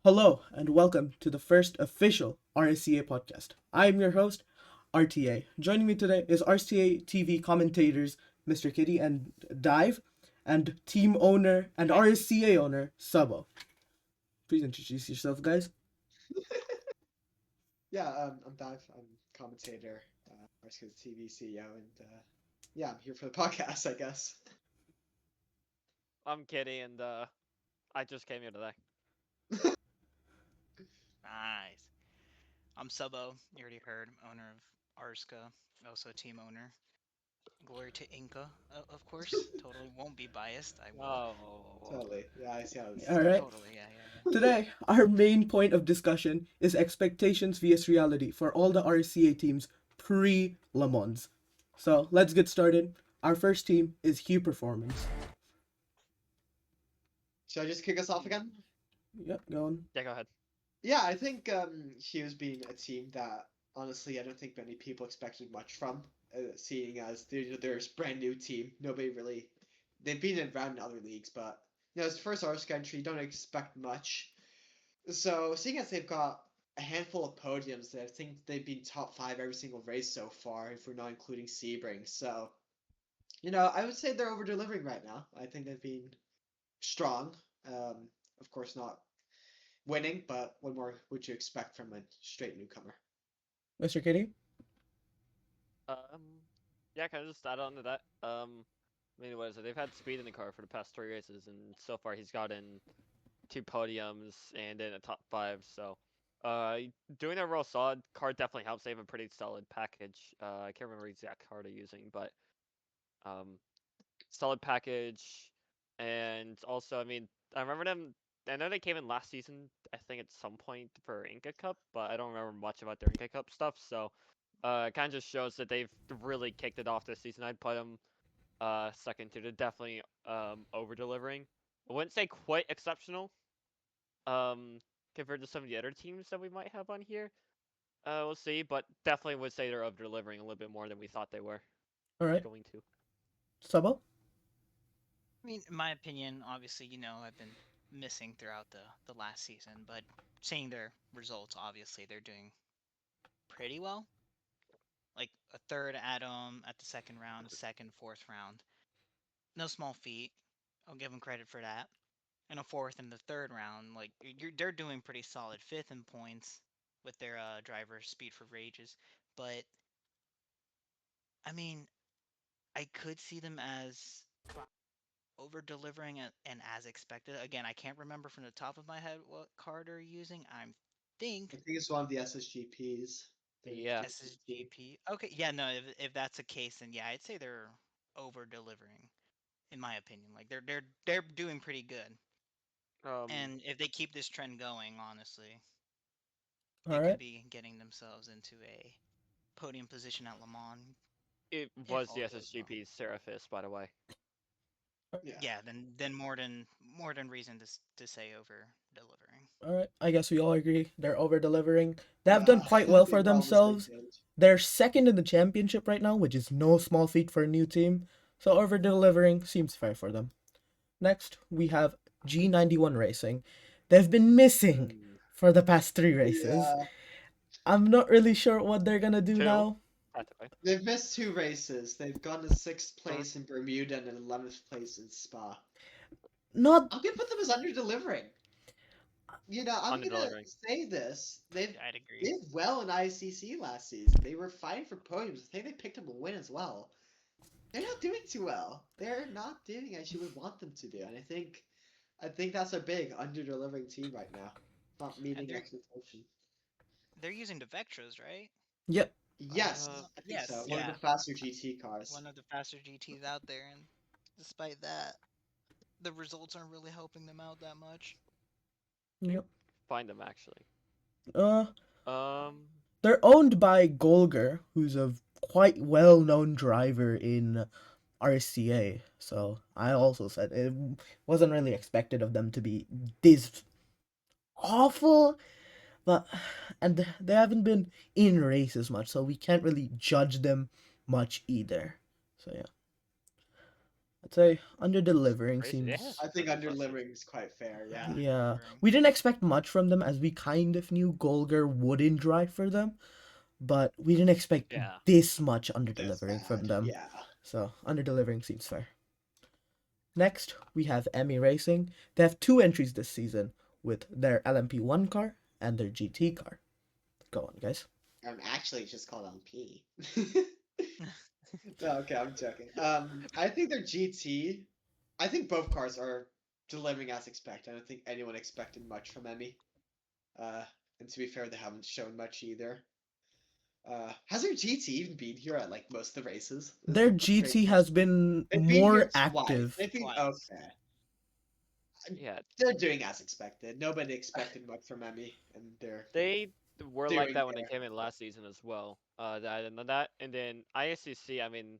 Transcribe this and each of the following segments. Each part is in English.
Hello and welcome to the first official RSCA podcast. I am your host, RTA. Joining me today is RCA TV commentators Mr. Kitty and Dive, and team owner and RSCA owner Sabo. Please introduce yourself, guys. Yeah, I'm Dive. I'm commentator, Rescue TV CEO, and yeah, I'm here for the podcast, I guess. I'm Kitty, and I just came here today. Nice. I'm Subo. You already heard. Owner of Arska. Also team owner. Glory to Inca, of course. Totally won't be biased. I will. Oh, Totally. Yeah, I see how this is All going. right. Totally. Yeah, yeah, yeah. Today, our main point of discussion is expectations vs reality for all the RSCA teams pre Le Mans. So let's get started. Our first team is Hugh Performance. Should I just kick us off again? Yep, go on. yeah, go ahead. Yeah, I think Hughes being a team that honestly I don't think many people expected much from, seeing as they're a brand new team. Nobody really they've been around in other leagues, but it's the first Arska entry. Don't expect much. So, seeing as they've got a handful of podiums, I think they've been top five every single race so far, if we're not including Sebring. So, I would say they're over delivering right now. I think they've been strong. Of course, not winning, but what more would you expect from a straight newcomer? Mr. Kitty? Um, yeah, kind of just add on to that. I mean, what is it? They've had speed in the car for the past three races, and so far he's gotten two podiums and in a top five. So, uh, doing a real solid. Car definitely helps. They have a pretty solid package. I can't remember the exact car they're using, but um, solid package, and also, I mean, I remember them. I know they came in last season, I think at some point for Inca Cup, but I don't remember much about their Inca Cup stuff. So, it kind of just shows that they've really kicked it off this season. I'd put them second to. They're definitely over delivering. I wouldn't say quite exceptional um compared to some of the other teams that we might have on here. We'll see, but definitely would say they're over delivering a little bit more than we thought they were All right. going to. Sabo? I mean, in my opinion, obviously, I've been missing throughout the last season, but seeing their results, obviously, they're doing pretty well. Like a third Atom at the second round, second, fourth round. No small feat. I'll give them credit for that. And a fourth in the third round. Like they're doing pretty solid. Fifth in points with their driver speed for rages. But I mean, I could see them as over delivering and as expected. Again, I can't remember from the top of my head what card they're using. I I think think it's one of the SSGPs. The Yeah. GP. SSGP. Okay, yeah, no, if that's the case, then yeah, I'd say they're over delivering, in my opinion. Like they're doing pretty good. Um, And if they keep this trend going, honestly, All they could right. be getting themselves into a podium position at Le Mans it if was the all goes well. SSGP's Seraphis, by the way. Yeah. Yeah, then more than reason to say over delivering. All right, I guess we all agree they're over delivering. They have done Yeah, quite I well think for we're all on the same themselves. page. They're second in the championship right now, which is no small feat for a new team. So over delivering seems fair for them. Next, we have G91 Racing. They've been missing Hmm. for the past three races. Yeah, I'm not really sure what they're gonna do Two, now. practically. they've missed two races. They've gone to sixth Mhm. place in Bermuda and 11th place in Spa. Not I'm gonna put them as under delivering. I'm Under gonna delivering. say this. They've Yeah, I'd agree. did well in ICC last season. They were fighting for podiums. I think they picked up a win as well. They're not doing too well. They're not doing as you would want them to do. And I think that's a big under delivering team right now. Not And meeting they're expectation. they're using the Vectras, right? yep. Uh, Yes, I think so. Yes, One of the yeah. faster GT cars. One of the faster GTs out there, and despite that, the results aren't really helping them out that much. let me Yep. find them actually. Uh, Um, they're owned by Golger, who's a quite well-known driver in RCA. So I also said it wasn't really expected of them to be this awful, but and they haven't been in races much, so we can't really judge them much either. So yeah. I'd say It's under-delivering crazy. Yeah, seems. I think since last season. under-delivering is quite fair. Yeah, Yeah. Yeah, under-delivering. we didn't expect much from them as we kind of knew Golger wouldn't drive for them, but we didn't expect Yeah. this much That's under-delivering from bad. them. Yeah. So under-delivering seems fair. Next, we have Emmy Racing. They have two entries this season with their LMP1 car and their GT car. Go on, guys. Actually, it's just called LP. No, okay, I'm joking. I think their GT. I think both cars are delivering as expected. I don't think anyone expected much from Emmy. Uh, and to be fair, they haven't shown much either. Has their GT even been here at like most of the races? Is Their a great GT has question. been They've been more here twice. active. They've been Twice. okay. Yeah. They're doing as expected. Nobody expected much from Emmy, and they're They were like doing that when they their. came in last season as well. And then ISCC. I mean,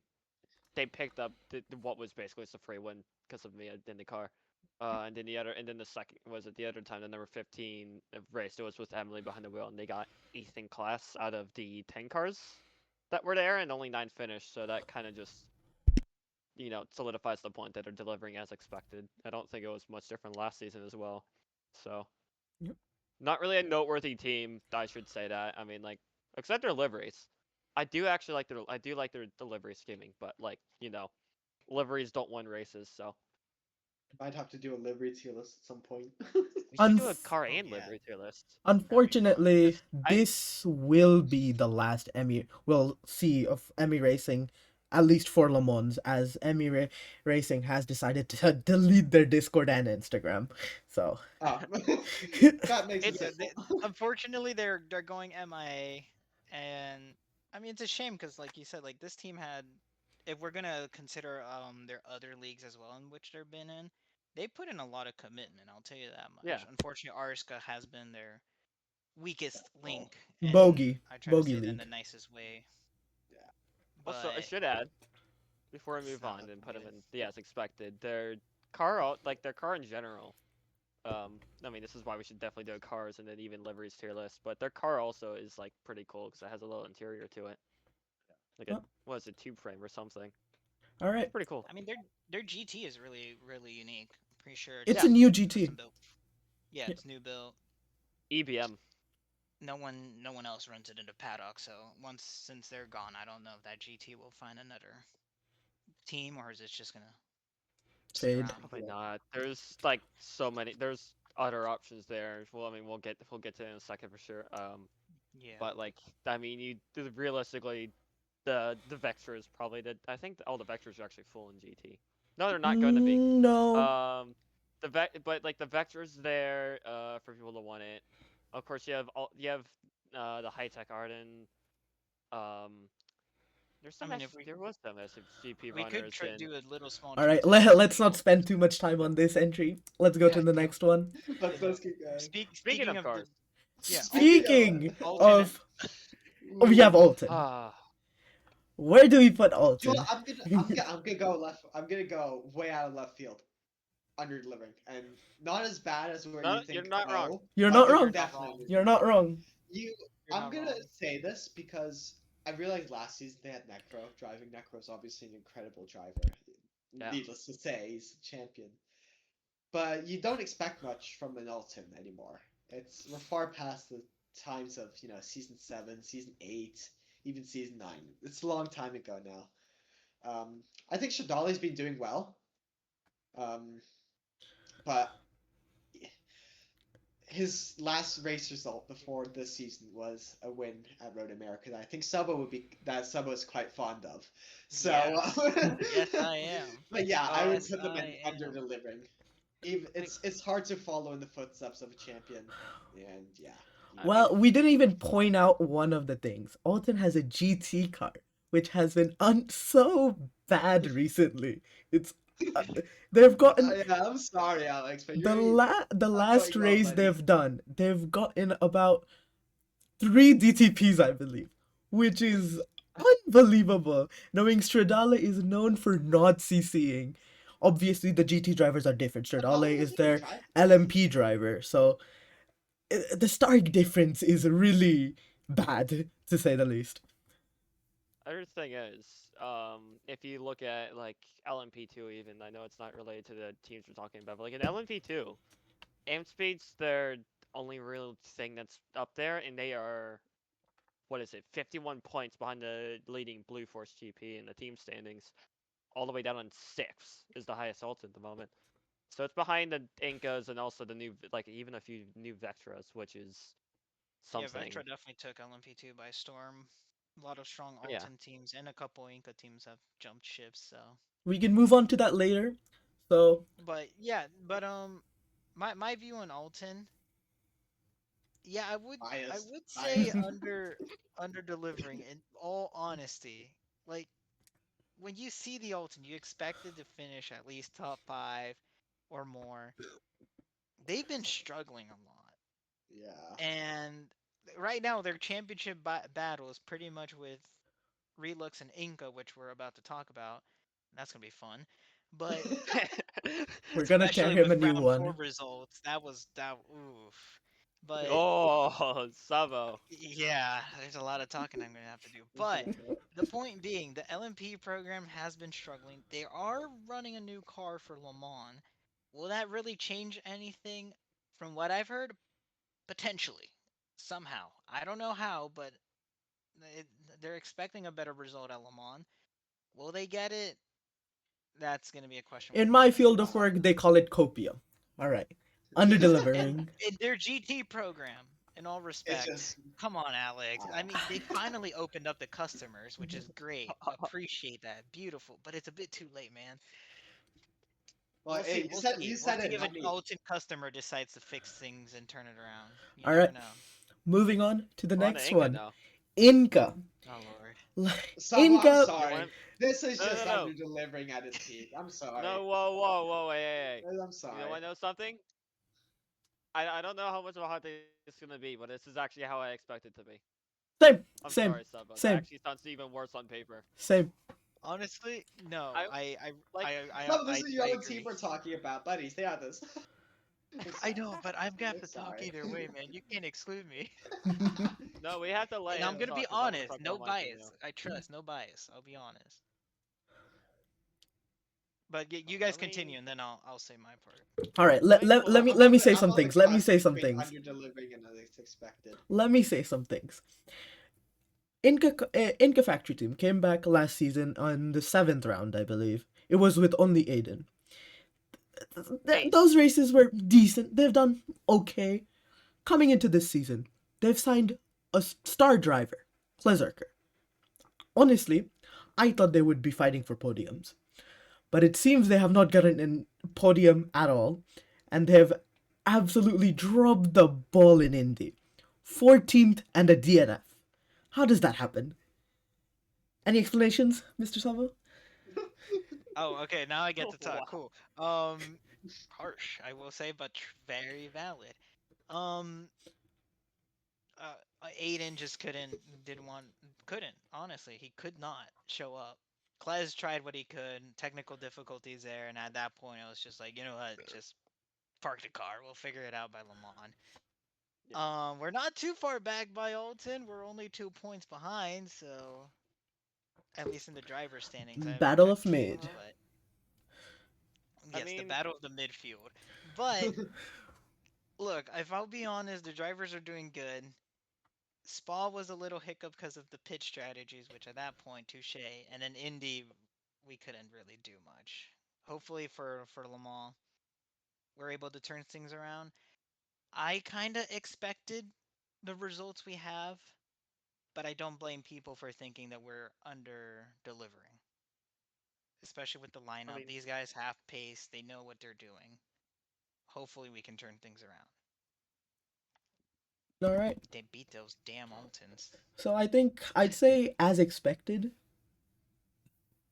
they picked up what was basically just a free win because of me in the car. And then the second was it the other time the number 15 race it was with Emily behind the wheel and they got 8th in class out of the 10 cars that were there and only 9 finished. So that kind of just solidifies the point that they're delivering as expected. I don't think it was much different last season as well. So Yep. not really a noteworthy team, I should say that. I mean, like, except their liveries. I do like their delivery scheming, but liveries don't win races, so Might have to do a livery tier list at some point. we should do a Unf- car Oh and yeah, livery tier list. that'd be fun. Unfortunately, Cause I this will be the last Emmy we'll see of Emmy Racing, at least for Le Mans, as Racing has decided to delete their Discord and Instagram. So, Oh, that makes it Yeah, it's simple. unfortunately they're going MIA, and I mean it's a shame because like you said, like this team had, if we're gonna consider their other leagues as well in which they've been in, they put in a lot of commitment. I'll tell you that yeah. much. Unfortunately, Arska has been their weakest Oh, link, and bogey, I try to bogey say that in the league. nicest way. yeah. Also, I But should add before I it's move not on and looking put them good. in the as expected, their car in general. I mean, this is why we should definitely do a cars and then even liveries tier list. But their car also is like pretty cool because it has a little interior to it, like a Oh, what is it, tube frame or something. all It's right, pretty cool. I mean their GT is really unique. I'm pretty sure it's Yeah, a it's new GT. custom built. Yeah, Yeah. it's new built. EBM. No one else runs it in the paddock. So once since they're gone, I don't know if that GT will find another team or is it just gonna sit Fade. around. Probably not. There's like so many. There's other options there. Well, I mean, we'll get to it in a second for sure. Yeah. But like, I mean, realistically, the Vector is probably the. I think all the Vectors are actually full in GT. No, they're not going to be. No. But like the Vector's there. For people to want it. Of course, the high tech Arden. Um, I mean, if we there was some SGP we could runners in. do a little small All right, transition to let's the not alt. spend too much time on this entry. Let's go to Yeah. the next one. Yeah. Let's keep going. Speaking Speaking of of the cars, yeah, Speaking Speaking Alton. of, we have Alton. ah, Where do we put You know Alton? what, I'm gonna go left. I'm gonna go way out of left field, under delivering, and not as bad as where you no, you're think. not wrong. Oh, You're but not it's You're wrong. not definitely wrong. under You're delivering. not wrong. You, You're I'm not gonna wrong. say this because I realized last season they had Necro driving. Necro's obviously an incredible driver. Yeah. Needless to say, he's a champion. But you don't expect much from an Alton anymore. We're far past the times of season 7, season 8, even season 9. It's a long time ago now. I think Shadali's been doing well, um, but his last race result before this season was a win at Road America that Sabo is quite fond of. So, Yes. Yes, I am. but yeah, I would Yes, put them in I under am. delivering. Even Like, it's hard to follow in the footsteps of a champion, and yeah, I Well, mean, we didn't even point out one of the things. Alton has a GT car, which has been so bad recently. It's uh, they've gotten yeah. I'm sorry, Alex, but the I'm going last well, race buddy. they've done. They've gotten about 3 DTPs, I believe, which is unbelievable. Knowing Stradale is known for not CCing. Obviously, the GT drivers are different. Stradale Stradale is doesn't even their drive GT. LMP driver, so the stark difference is really bad, to say the least. other thing is, if you look at like LMP2, even I know it's not related to the teams we're talking about, but like in LMP2, aim speed's their only real thing that's up there, and they are what is it, 51 points behind the leading Blue Force GP in the team standings, all the way down on sixth is the highest ult at the moment. So it's behind the Incas and also the new, like even a few new Vectras, which is Yeah, something. Vectra definitely took LMP2 by storm. A lot of strong Yeah. Alton teams and a couple Inca teams have jumped ships. So, We can move on to that later. So but yeah, but my view on Alton, yeah, I Biased. would say Biased. under delivering. In all honesty, like when you see the Alton, you expected to finish at least top 5 or more. They've been struggling a lot. Yeah. And right now, their championship battle is pretty much with Relux and Inca, which we're about to talk about. That's gonna be fun. But we're gonna tear especially him with a new round 4 one. results, that was that oof. But Oh, Savo. yeah, there's a lot of talking I'm gonna have to do. But the point being, the LMP program has been struggling. They are running a new car for Le Mans. Will that really change anything? From what I've heard, potentially, somehow. I don't know how, but it, they're expecting a better result at Le Mans. Will they get it? That's going to be a question we're In going to my have to field of answer. work, they call it copium. All right, under And delivering. in their GT program, in all It's respect, just come on, Alex. I wow. mean, they finally opened up the customers, which is great. Appreciate that. Beautiful. But it's a bit too late, man. Well, We'll see. hey, We'll you see. We'll said see it, if an not me. Alton customer decides to fix things and turn it around. You All never right, know. moving on to the We're on the next Inca one. now. Inca. Oh, Lord. Sabo, I'm Inca. You want sorry. This is No, just no, no. under delivering at its peak. I'm sorry. No, whoa, whoa, whoa, hey, hey, hey. I'm You know, sorry. I know something? I don't know how much of a hot take it's gonna be, but this is actually how I expect it to be. Same, I'm same, sorry, Sabo. That same, actually sounds even worse on paper. same. Honestly, no. I like Some this is I your own team agree. we're talking about, buddy. Stay on this. I'm I sorry. know, but I'm gonna have I'm to talk sorry. either way, man. You can't exclude me. no, we have to let And I'm him gonna be talk because I want to honest, talk no about my team now. bias. I trust, no bias. I'll be honest. But you guys I mean, continue, and then I'll say my part. All right, I mean, Well, let me say I'm some on the things. Let me cusp say some between things. under delivering and as expected. Let me say some things. Inca Factory Team came back last season on the 7th round, I believe. It was with only Aiden. Eighth. Those races were decent. They've done okay. Coming into this season, they've signed a star driver, Klezerker. Honestly, I thought they would be fighting for podiums, but it seems they have not gotten a podium at all, and they have absolutely dropped the ball in Indy. 14th and a DNF. How does that happen? Any explanations, Mr. Salvo? Oh, okay. Now I get to talk. wow. Cool. Harsh, I will say, but very valid. Um, Aiden just didn't want, couldn't. Honestly, he could not show up. Klez tried what he could. Technical difficulties there, and at that point, I was just like, you know what, just park the car. We'll figure it out by Le Mans. Yeah. We're not too far back by Alton. We're only 2 points behind, so at least in the driver's standings, I haven't Battle of checked queues, Mid. but I yes, the mean, battle of the midfield. But look, if I'll be honest, the drivers are doing good. Spa was a little hiccup because of the pitch strategies, which at that point, touche. And then Indy, we couldn't really do much. Hopefully for Le Mans, we're able to turn things around. I kind of expected the results we have, but I don't blame people for thinking that we're under delivering, especially with the I lineup. mean, These guys have pace, they know what they're doing. Hopefully, we can turn things around. All right. They beat those damn Altons. So I think I'd say as expected.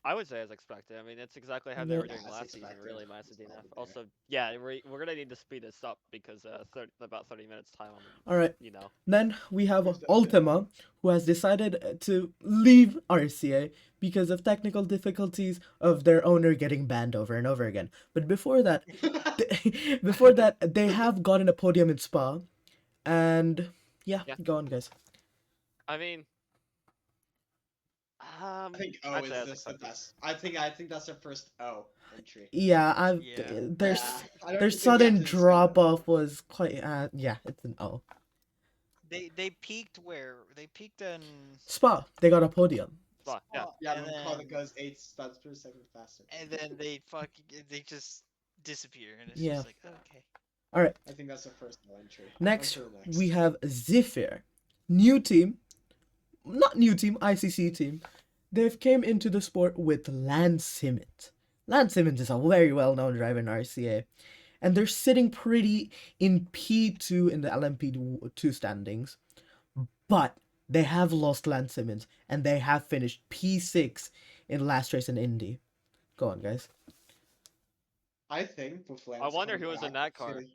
I would say as expected. I mean, it's exactly how they Yeah. were doing As last season, expected. really, minus the That's all DNF. there. Also, yeah, we're gonna need to speed this up because about 30 minutes time on, All right. you know. Then we have Okay. Ultima, who has decided to leave RCA because of technical difficulties of their owner getting banned over and over again. But before that, before that, they have gotten a podium in Spa, and yeah, Yeah. go on, guys. I mean, I think O I'd say is that's this the expected. best. I think that's their first O entry. Yeah, Yeah. Yeah, I don't their even think we have sudden to discuss drop it. off was quite. Yeah, it's an O. They peaked where? They peaked in Spa, they got a podium. Spot. Yeah. Yeah, and when Carla then goes 8 spots per second faster. they just disappear and it's Yeah. just like okay. All right. I think that's the first O entry. On Next to the we next. have Zephyr, new team, not new team, ICC team. They've came into the sport with Lance Simmons. Lance Simmons is a very well-known driver in RCA, and they're sitting pretty in P2 in the LMP2 standings. But they have lost Lance Simmons, and they have finished P6 in last race in Indy. Go on, guys. I think with I Lance wonder coming who was in back that car. to.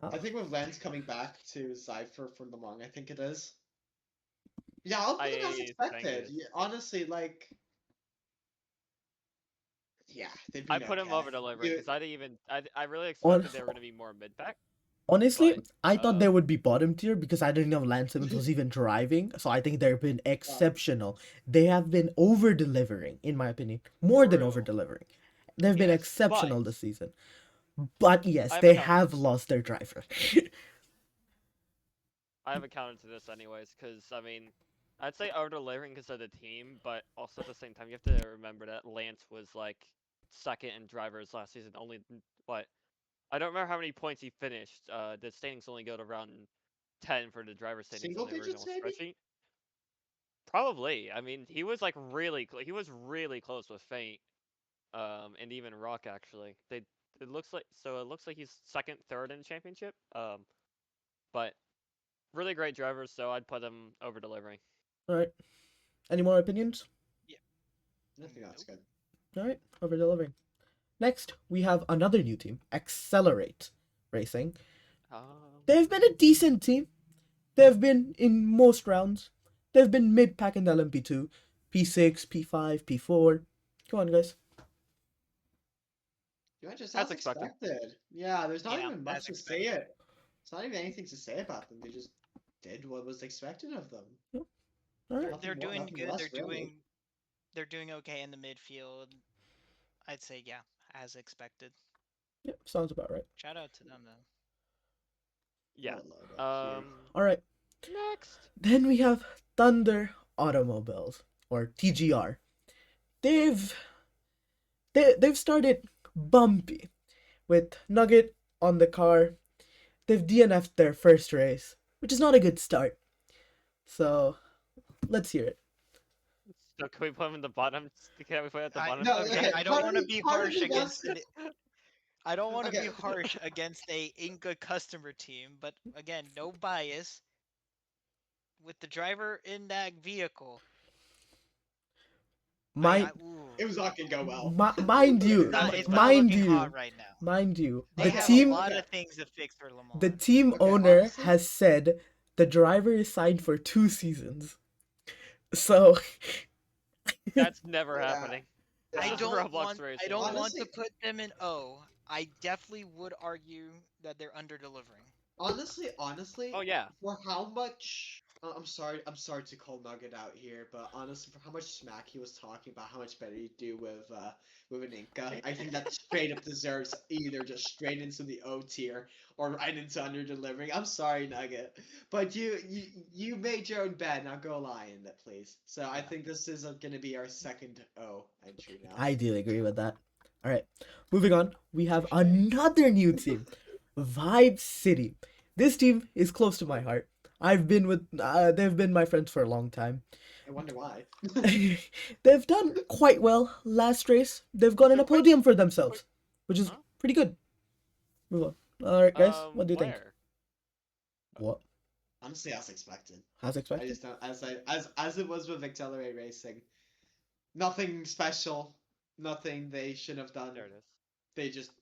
Oh. I think with Lance coming back to Zypher for Le Mans, I think it is. Yeah, I'll put him as I think it expected. is. Yeah, honestly, like, yeah, they've I been put him okay. over delivering You because I didn't even. I really On, expected they were gonna be more mid pack, honestly, but I thought they would be bottom tier because I didn't know Lance Simmons was even driving. So I think they've been uh, exceptional. They have been over delivering, in my opinion, more than over true. delivering. They've been Yes, but exceptional this season. But I yes, have a they counter to have this. lost their driver. I have a counter to this anyways, because I mean, I'd say over delivering because of the team, but also at the same time you have to remember that Lance was like second in drivers last season. Only what I don't remember how many points he finished. The standings only go to round 10 for the driver standings on single the digits, original maybe? spreadsheet. Probably. I mean, he was like he was really close with Faint, and even Rock actually. It looks like so it looks like he's second, third in the championship. But really great drivers, so I'd put him over delivering. All right. Any more opinions? Yeah. I think that's Nope. good. All right, over delivering. Next, we have another new team, Accelerate Racing. They've been a decent team. They've been in most rounds. They've been mid pack in the LMP2, P6, P5, P4. Go on, guys. You know, just As as expected. expected. Yeah, there's not Yeah, even much as to say expected. it. It's not even anything to say about them. They just did what was expected of them. Yep. All right. They're Nothing more, doing nothing good. less, really. They're doing okay in the midfield. I'd say yeah, as expected. Yep, sounds about right. Shout out to them though. Yeah. What a load up here. All right. Next. Then we have Thunder Automobiles, or TGR. They've they've started bumpy with Nugget on the car. They've DNF'd their first race, which is not a good start. So let's hear it. So can we put him in the bottom? Can we put him at the I bottom? No, Okay. okay. I don't want to be Part of harsh me wants against to. an I don't want to Okay. be harsh against a Inca customer team, but again, no bias with the driver in that vehicle. My, Ooh, It was not gonna go well. mind We're gonna be you, real it's about not it. mind looking hot you, right now. mind you, They the have a team, lot Okay. of things to fix for Le the Mans. team Okay, owner honestly, has said the driver is signed for 2 seasons. So That's never yeah, happening. This I is yeah. don't Roblox want I racing. don't want to Honestly, put them in O. I definitely would argue that they're under delivering. honestly, Oh yeah. for how much I'm sorry to call Nugget out here, but honestly, for how much smack he was talking about how much better you do with an Inca, I think that straight up deserves either just straight into the O tier or right into under delivering. I'm sorry, Nugget, but you made your own bed. Now go lie in it, please. So I Yeah. think this is going to be our second O entry now. I do agree with that. All right, moving on. We have Touche. another new team, Vibe City. This team is close to my heart. They've been my friends for a long time. I wonder why. They've done quite well last race. They've gotten So a quick. podium for Quick. themselves, which is Huh? pretty good. Move on. All right, guys, what do you think? Where? What? Honestly, as expected. As I expected? just don't as it was with Accelerate Racing. Nothing special. Nothing they should have done. There it is. They just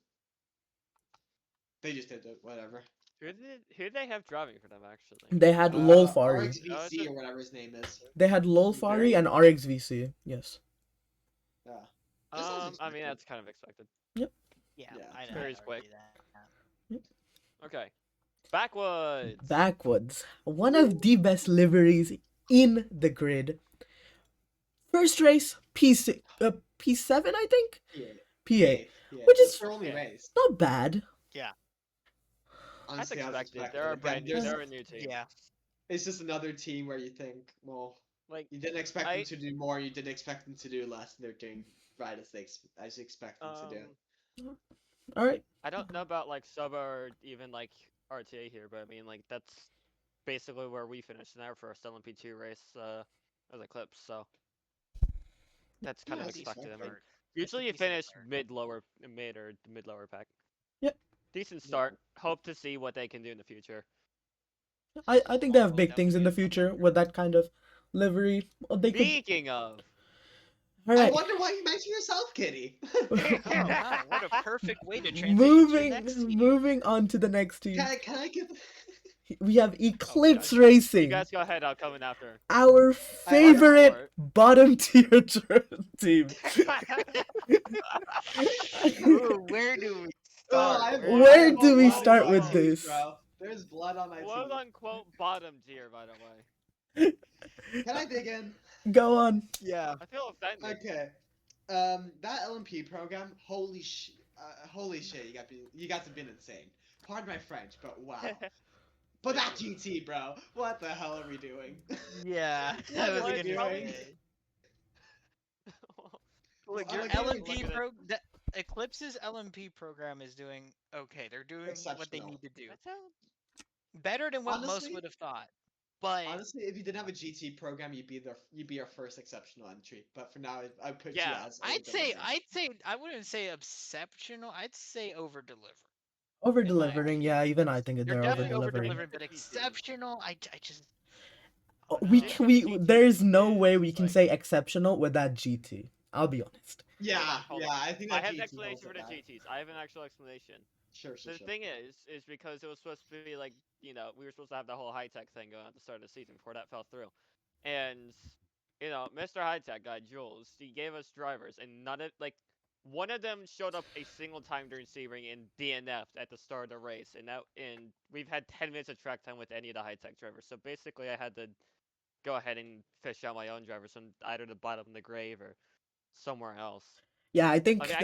they just did it. Whatever. Who did they have driving for them actually? They had Lolfari. Oh, it's RXVC just or whatever his name is. They had Lolfari very. and RXVC. Yes. Yeah. Just as I mean expected. that's kind of expected. Yep. Yeah, Yeah. I'd Varies quick. argue that. Yep. Okay. Backwoods. Backwoods. One of the best liveries in the grid. First race, P7, I think? P8. P8, P8. P8. which That's is their only Yeah, race. not bad. Yeah. that's Honestly, as expected. They're expected. a Again, brand new. there's They're a new team. Yeah. it's just another team where you think, well, Like you didn't expect them I to do more, you didn't expect them to do less, and they're doing right as you expect them to do. um All right. I don't know about like Suba or even like RTA here, but I mean like that's basically where we finished in our first LMP2 race as Eclipse. So that's kind Yeah, of that's Decent expected. I mean, expected. start. It's a usually you decent finish start. mid or mid lower pack. Yeah, Decent Yeah. start. Hope to see what they can do in the future. I think they Well, have we'll big things definitely in be the able to future monitor. with that kind of livery. They could. Speaking of, All I right. wonder why you mentioned yourself, Kitty. Oh wow, what a perfect way to transition to the moving next team. moving on to the next team. Can I give? We have oh, you Eclipse guys, you Racing, guys go ahead. I'll come in after. our I guess. favorite Motorsport. bottom tier team. Ooh, where do we Oh, start? I Where have do Quote we blood unquote in start my with bottom. teeth, this? bro. There's blood on my Quote teeth. unquote bottom tier, by the way. Can I dig in? Go on. Yeah. I feel offended. Okay. That LMP program, holy shit, you guys have been insane. Pardon my French, but wow. But that Literally. GT, bro, what the hell are we doing? Yeah, I What are was we Like gonna probably. doing? say. Look, your Again, Look LMP at it. the Eclipse's LMP program is doing okay. They're doing what they exceptional. need to do. That's how. Better than what most Honestly, would have thought. But honestly, if you didn't have a GT program, you'd be our first exceptional entry. But for now, I put you Yeah. as over delivering. I wouldn't say exceptional. I'd say over deliver, Over in my delivering, opinion. yeah, even I think You're they're over definitely Yeah. over I delivering. hit delivering, the but GTs. exceptional, I just Oh We no. yeah. Shit from the there's GTs no way we is can like. say exceptional with that GT. I'll be honest. Hold on, Yeah, hold yeah, on. I think I that have an GT holds explanation for it the back. GTs. I have an actual explanation. Sure, sure, The sure. thing is because it was supposed to be like, we were supposed to have the whole high tech thing going at the start of the season before that fell through. And, Mr. High Tech guy, Jules, he gave us drivers, and none of, like, one of them showed up a single time during Sebring and DNF'd at the start of the race. And we've had 10 minutes of track time with any of the high tech drivers. So basically, I had to go ahead and fish out my own drivers from either the bottom of the grave or somewhere else. Yeah, I mean, think Oh, I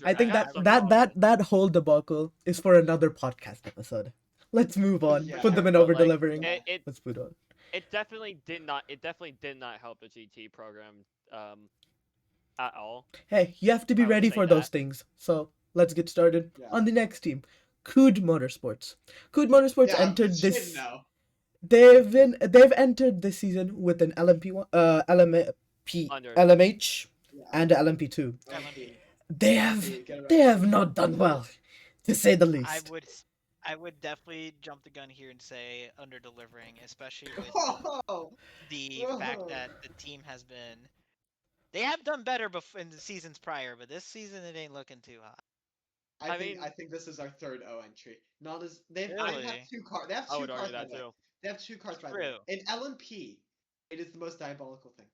I think got that I some would that drivers. that that whole debacle is for another podcast episode. Let's move on. for Yeah, Put them sure. in But over like, delivering. yeah. Let's put on. it definitely did not help the GT program um at all. Hey, you have to be I would ready say for those that. things. So let's get started Yeah. on the next team, Cood Motorsports. Cood Motorsports Yeah, entered should this. know. They've entered this season with an LMP one, Under. LMH, Yeah, and a LMP2. LMP. LMP. They have LMP, get it they right. have not done well, to say the I least. would I would definitely jump the gun here and say under delivering, especially with Oh, the fact oh. that the team has been they have done better in the seasons prior, but this season it ain't looking too hot. I I mean, think this is our third O entry. Not as they have Really? two cars. They have I two would argue cars by that the way. too. They have two cars by the way. True. In LMP, it is the most diabolical thing.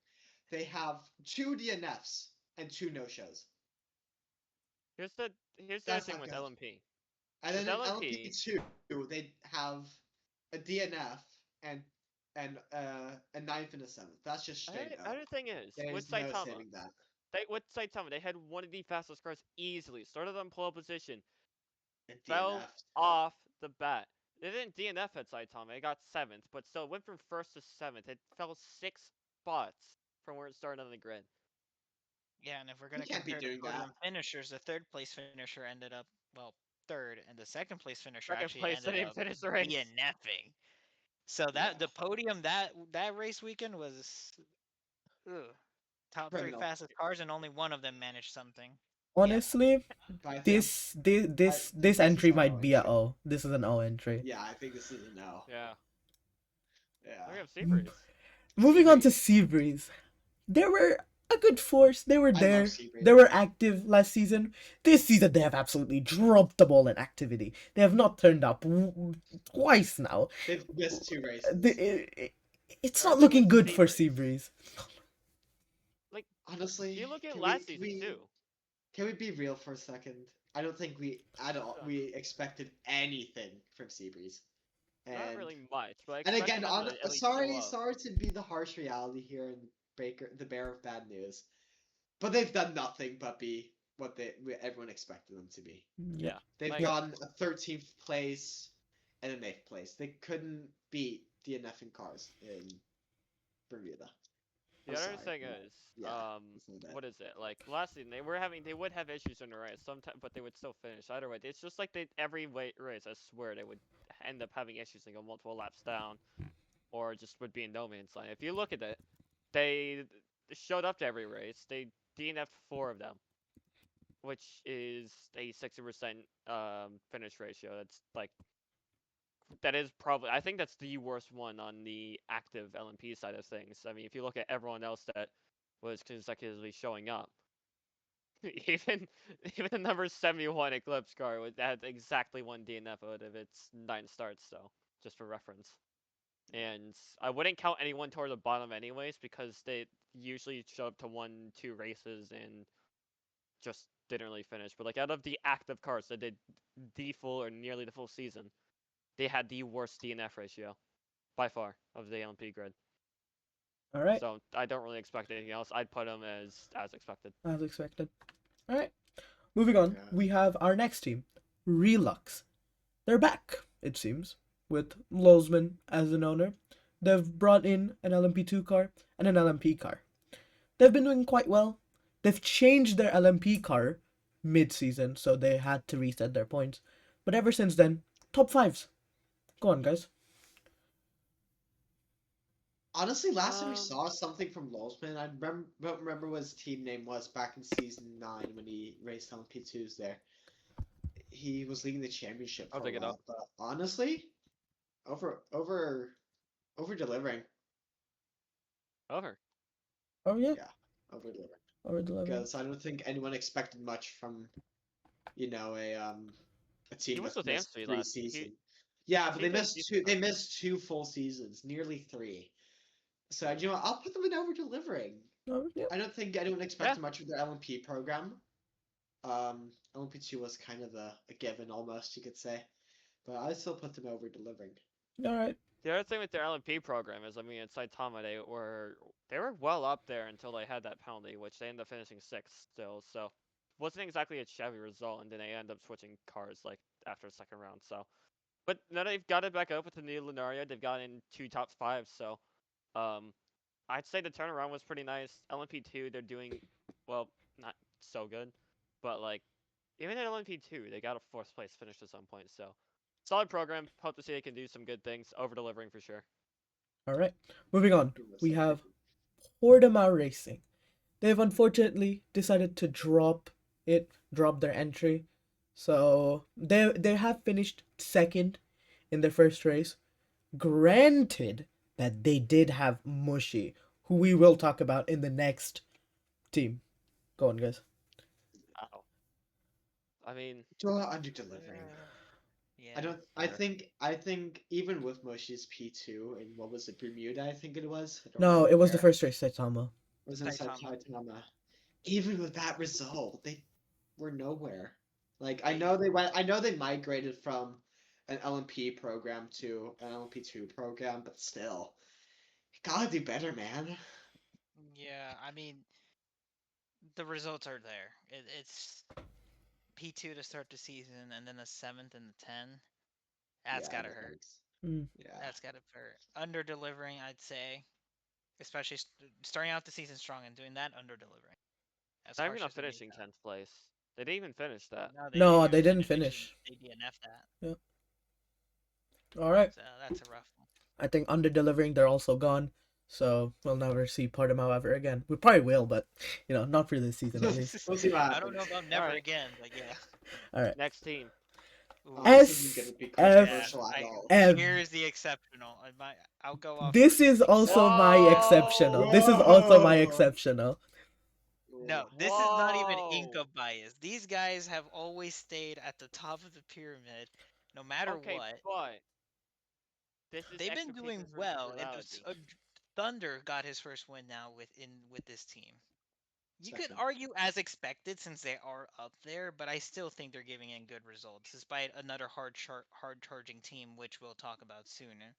They have two DNFs and two no shows. Here's the other That's thing not with good. LMP. And With then in LMP LMP, two, they have a DNF and a ninth and a seventh. That's just straight O. other thing is with There's no Saitama, saving that. they had one of the fastest cars easily. Started on pole position, And fell DNF. off the bat. They didn't DNF at Saitama. It got seventh, but still went from first to seventh. It fell 6 spots from where it started on the grid. Yeah, and if we're You gonna can't be compare the doing that. podium finishers, the third place finisher ended up well third, and the second place finisher Second actually place, they ended didn't up finish the race. DNFing. So that Yeah, the podium that race weekend was ugh, top three criminal. fastest cars, and only one of them managed something. Yeah, Honestly, But I think I this think this entry is our might O be a entry. O. This is an O entry. Yeah, I think this is a no. Yeah. Yeah. We have Seabreeze. Moving on to Seabreeze. Seabreeze. They were a good force. They were I love there. Seabreeze. They were active last season. This season, they have absolutely dropped the ball in activity. They have not turned up twice now. They've missed two The, races. it's The other not thing with looking good for Seabreeze, Seabreeze. like, Honestly, you look at last season too. can we be real for a second? I don't think we at all Uh, we expected anything from Seabreeze. Not And really much, but I and expected again, them on to at least show up. sorry to be the harsh reality here, and the bearer of bad news. But they've done nothing but be what everyone expected them to be. Yep. Yeah, They've like Yep. gotten a 13th place and an 8th place. They couldn't beat DNF and Cars in Bermuda. the I'm other sorry, thing but is, yeah, that's not it. what is it? Like last season, they would have issues in the race sometimes, but they would still finish. Either way, it's just like every race. I swear they would end up having issues and go multiple laps down, or just would be in no man's land. If you look at it, they showed up to every race. They DNF'd four of them, which is a 60% finish ratio. That's like that is probably I think that's the worst one on the active LMP side of things. I mean, if you look at everyone else that was consecutively showing up, even even the number 71 Eclipse car had exactly one DNF out of its 9 starts. So just for reference, and I wouldn't count anyone toward the bottom anyways because they usually show up to 1, 2 races and just didn't really finish. But like out of the active cars that did the full or nearly the full season, they had the worst DNF ratio by far of the LMP grid. All right. So I don't really expect anything else. I'd put them as expected. As expected. All right. Moving on, Yeah. we have our next team, Relux. They're back, it seems, with Losman as an owner. They've brought in an LMP2 car and an LMP car. They've been doing quite well. They've changed their LMP car mid-season, so they had to reset their points. But ever since then, top fives. Go on, guys. Honestly, last time we Um, saw something from Lolsman, I don't remember what his team name was back in season 9 when he raced on P2s there. He was leading the championship I'll for a dig it up. while, but honestly, over delivering. Over. Oh yeah, Yeah, over delivering. over 11. Because I don't think anyone expected much from, you know, a He team was that's with missed Amsty three last. seasons. Yeah, but He they did a missed decent two. They job. missed 2 full seasons, nearly 3. So you know, what, I'll put them in over delivering. Oh yeah. I don't think anyone Yeah. expected much of their LMP program. LMP2 was kind of a given almost, you could say, but I still put them over delivering. All right. The other thing with their LMP program is, I mean, at Saitama they were well up there until they had that penalty, which they ended up finishing sixth still. So wasn't exactly a Chevy result, and then they end up switching cars like after the second round. So, but now they've got it back up with the new Lunaria. They've gotten 2 top 5s. So, um, I'd say the turnaround was pretty nice. LMP2, they're doing well, not so good, but like even at LMP2, they got a fourth place finish at some point. So solid program. Hope to see they can do some good things. Over delivering for sure. All right. Moving on, Who was we that? have Portimao Racing. They've unfortunately decided to drop their entry. So they have finished second in their first race. Granted that they did have Mushy, who we will talk about in the next team. Go on, guys. Wow. I mean, Draw under delivering. I Yeah. don't. fair. I think even with Moshi's P2 in what was it, Bermuda? I think it was. I don't No, remember it was the where. first race, Saitama. Was in Saitama. Saitama. Even with that result, they were nowhere. Like They I know they migrated from an LMP program to an LMP2 program, but still, you gotta do better, man. yeah, I mean the results are there. It's P2 to start the season and then a 7th and the 10. That's Yeah, gotta that hurt. hurts. Mm. Yeah. That's gotta hurt. Under delivering, I'd say, especially starting out the season strong and doing that under delivering. As Not even harsh not as it may finishing sound. 10th place. They didn't even finish that. No, they didn't No, even they didn't finish. finish. They DNF that. Yeah. All right. So that's a rough one. I think under delivering, they're also gone. So we'll never see Portimao ever again. We probably will, but not for this season at least. We'll see what I don't know happens. about All never right. again, but yeah. All right. Next team. Oh, Ooh. this isn't S gonna be F controversial at all. F. Here's the exceptional. I'll go off This first. is also my exceptional. This is also my Whoa! exceptional. No, this is not even Whoa. Inca bias. These guys have always stayed at the top of the pyramid, no matter Okay, what. but this is They've been doing expectations versus well, and reality. Thunder got his first win now with this team. You could Second. argue as expected since they are up there, but I still think they're giving in good results despite another hard charging team, which we'll talk about sooner.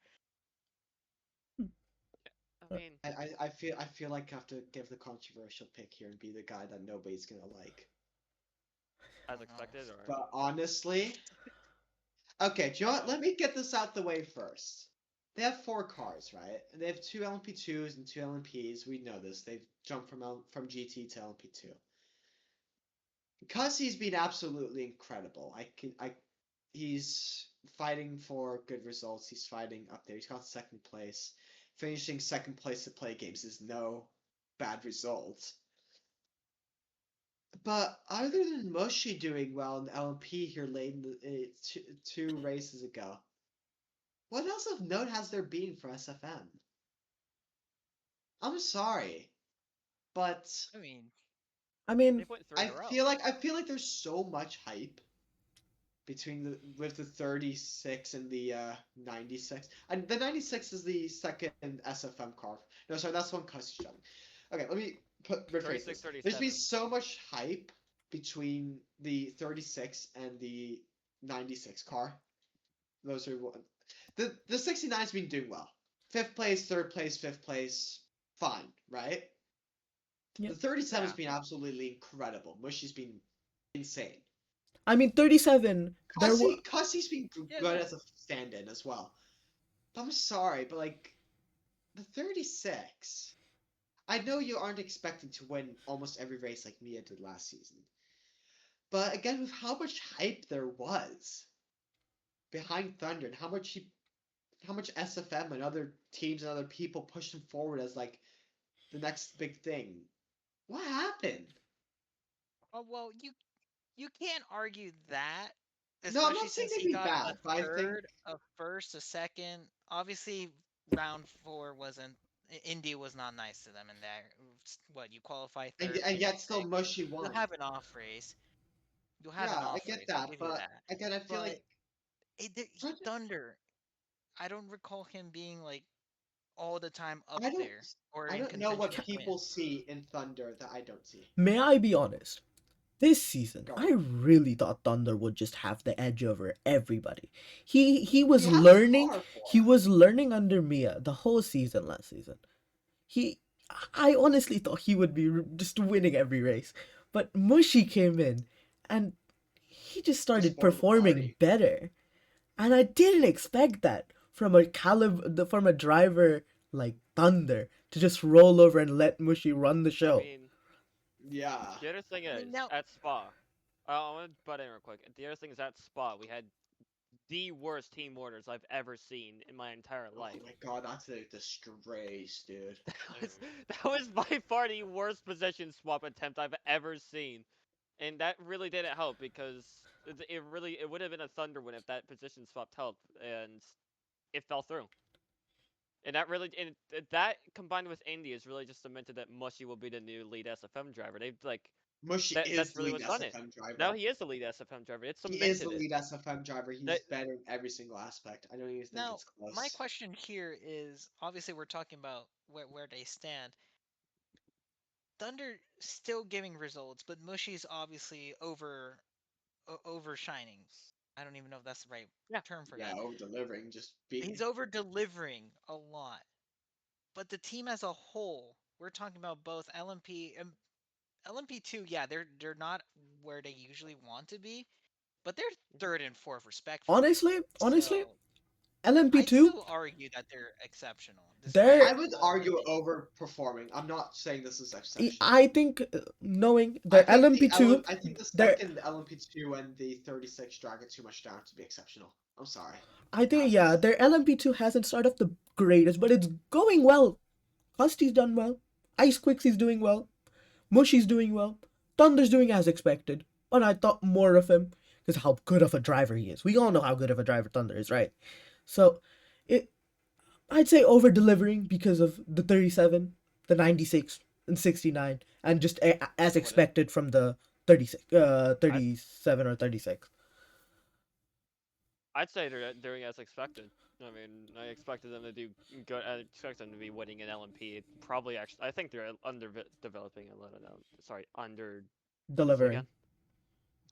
I mean, I feel like I have to give the controversial pick here and be the guy that nobody's gonna like. as Oh no. expected, or But honestly, okay, do you know what? uh, Let me get this out the way first. They have four cars, right? And they have two LMP2s and two LMPs. We know this. They've jumped from GT to LMP2. Because he's been absolutely incredible. He's fighting for good results. He's fighting up there. He's got second place. Finishing second place at play games is no bad result. But other than Moshi doing well in LMP here late in two races ago, what else of note has there been for SFM? I'm sorry, but I mean, I they mean, went three I in a row. feel like I feel like there's so much hype between the with the 36 and the 96. And the 96 is the second SFM car. No, sorry, that's one custom shot. Okay, let me rephrase 36, this. There's 37. been so much hype between the 36 and the 96 car. Those are one. The 69's been doing well. Fifth place, third place, fifth place, fine, right? yeah. The 37's yeah. been absolutely incredible. Mushy's been insane. I mean, 37. There were Cussie's been Yeah, good no. as a stand-in as well. But I'm sorry, but like the 36, I know you aren't expecting to win almost every race like Mia did last season. But again, with how much hype there was behind Thunder and how much SFM and other teams and other people pushed him forward as like the next big thing. What happened? Oh well, you can't argue that, No, I'm especially not saying since they'd he be got a bad, but I think third, a first, a second. Obviously, round four wasn't. Indy was not nice to them in there. What, you qualify third, and finish yet still sixth. Mushy You'll won. have an off race. You'll have an Yeah, I off get race. I'll that, give you but that. again, I feel But like Thunder. Thunder, I don't recall him being like all the time up I don't there or I in don't know contention what to win. people see in Thunder that I don't see. May I be honest? This season, Go I on. really thought Thunder would just have the edge over everybody. He has the car for He it. was learning under Mia the whole season last season. He I honestly thought he would be just winning every race. But Mushi came in and he just Just started spoiled the performing party. better. And I didn't expect that from a driver like Thunder to just roll over and let Mushi run the I show. mean, Yeah. the other thing I mean, is now, at Spa. I want to butt in real quick. The other thing is at Spa, we had the worst team orders I've ever seen in my entire Oh life. my god, that's a disgrace, dude. That was that was by far the worst position swap attempt I've ever seen, and that really didn't help because it would have been a Thunder win if that position swap helped, and it fell through. And that really and that combined with Indy has really just cemented that Mushy will be the new lead SFM driver. They've like Mushy that is that's the really lead what's done it. SFM Now driver. he is the lead SFM driver. It He is the cemented it. lead SFM driver. He's That better in every single aspect. I don't even think now, it's my close. question here is obviously we're talking about where they stand. Thunder still giving results, but Mushy's obviously overshining. I don't even know if that's the right yeah. term for Yeah, that. over delivering, just He's beat. over delivering a lot. But the team as a whole, we're talking about both LMP and LMP2, yeah, they're not where they usually want to be, but they're Mhm. third and fourth respectfully. Honestly, So I LMP2, still argue that they're exceptional, they're I despite would all the argue hype. overperforming. I'm not saying this is exceptional. I think knowing their LMP2, I think the their second LMP2 and the 36 drag it too much down to be exceptional. I'm sorry. I It think hasn't. yeah, their LMP2 hasn't started off the greatest, but it's going well. Husty's done well. Ice Quixie's doing well. Mushy's doing well. Thunder's doing as expected, but I thought more of him because how good of a driver he is. We all know how good of a driver Thunder is, right? So, it I'd say over delivering because of the 37, the 96, and 69, and just as I wouldn't. expected from the 36, I 37 or 36. I'd say they're doing as expected. I mean, I expected them to do good. I expect them to be winning an LMP. Probably actually, I think they're under developing a little. Sorry, under. What is it Delivering. again?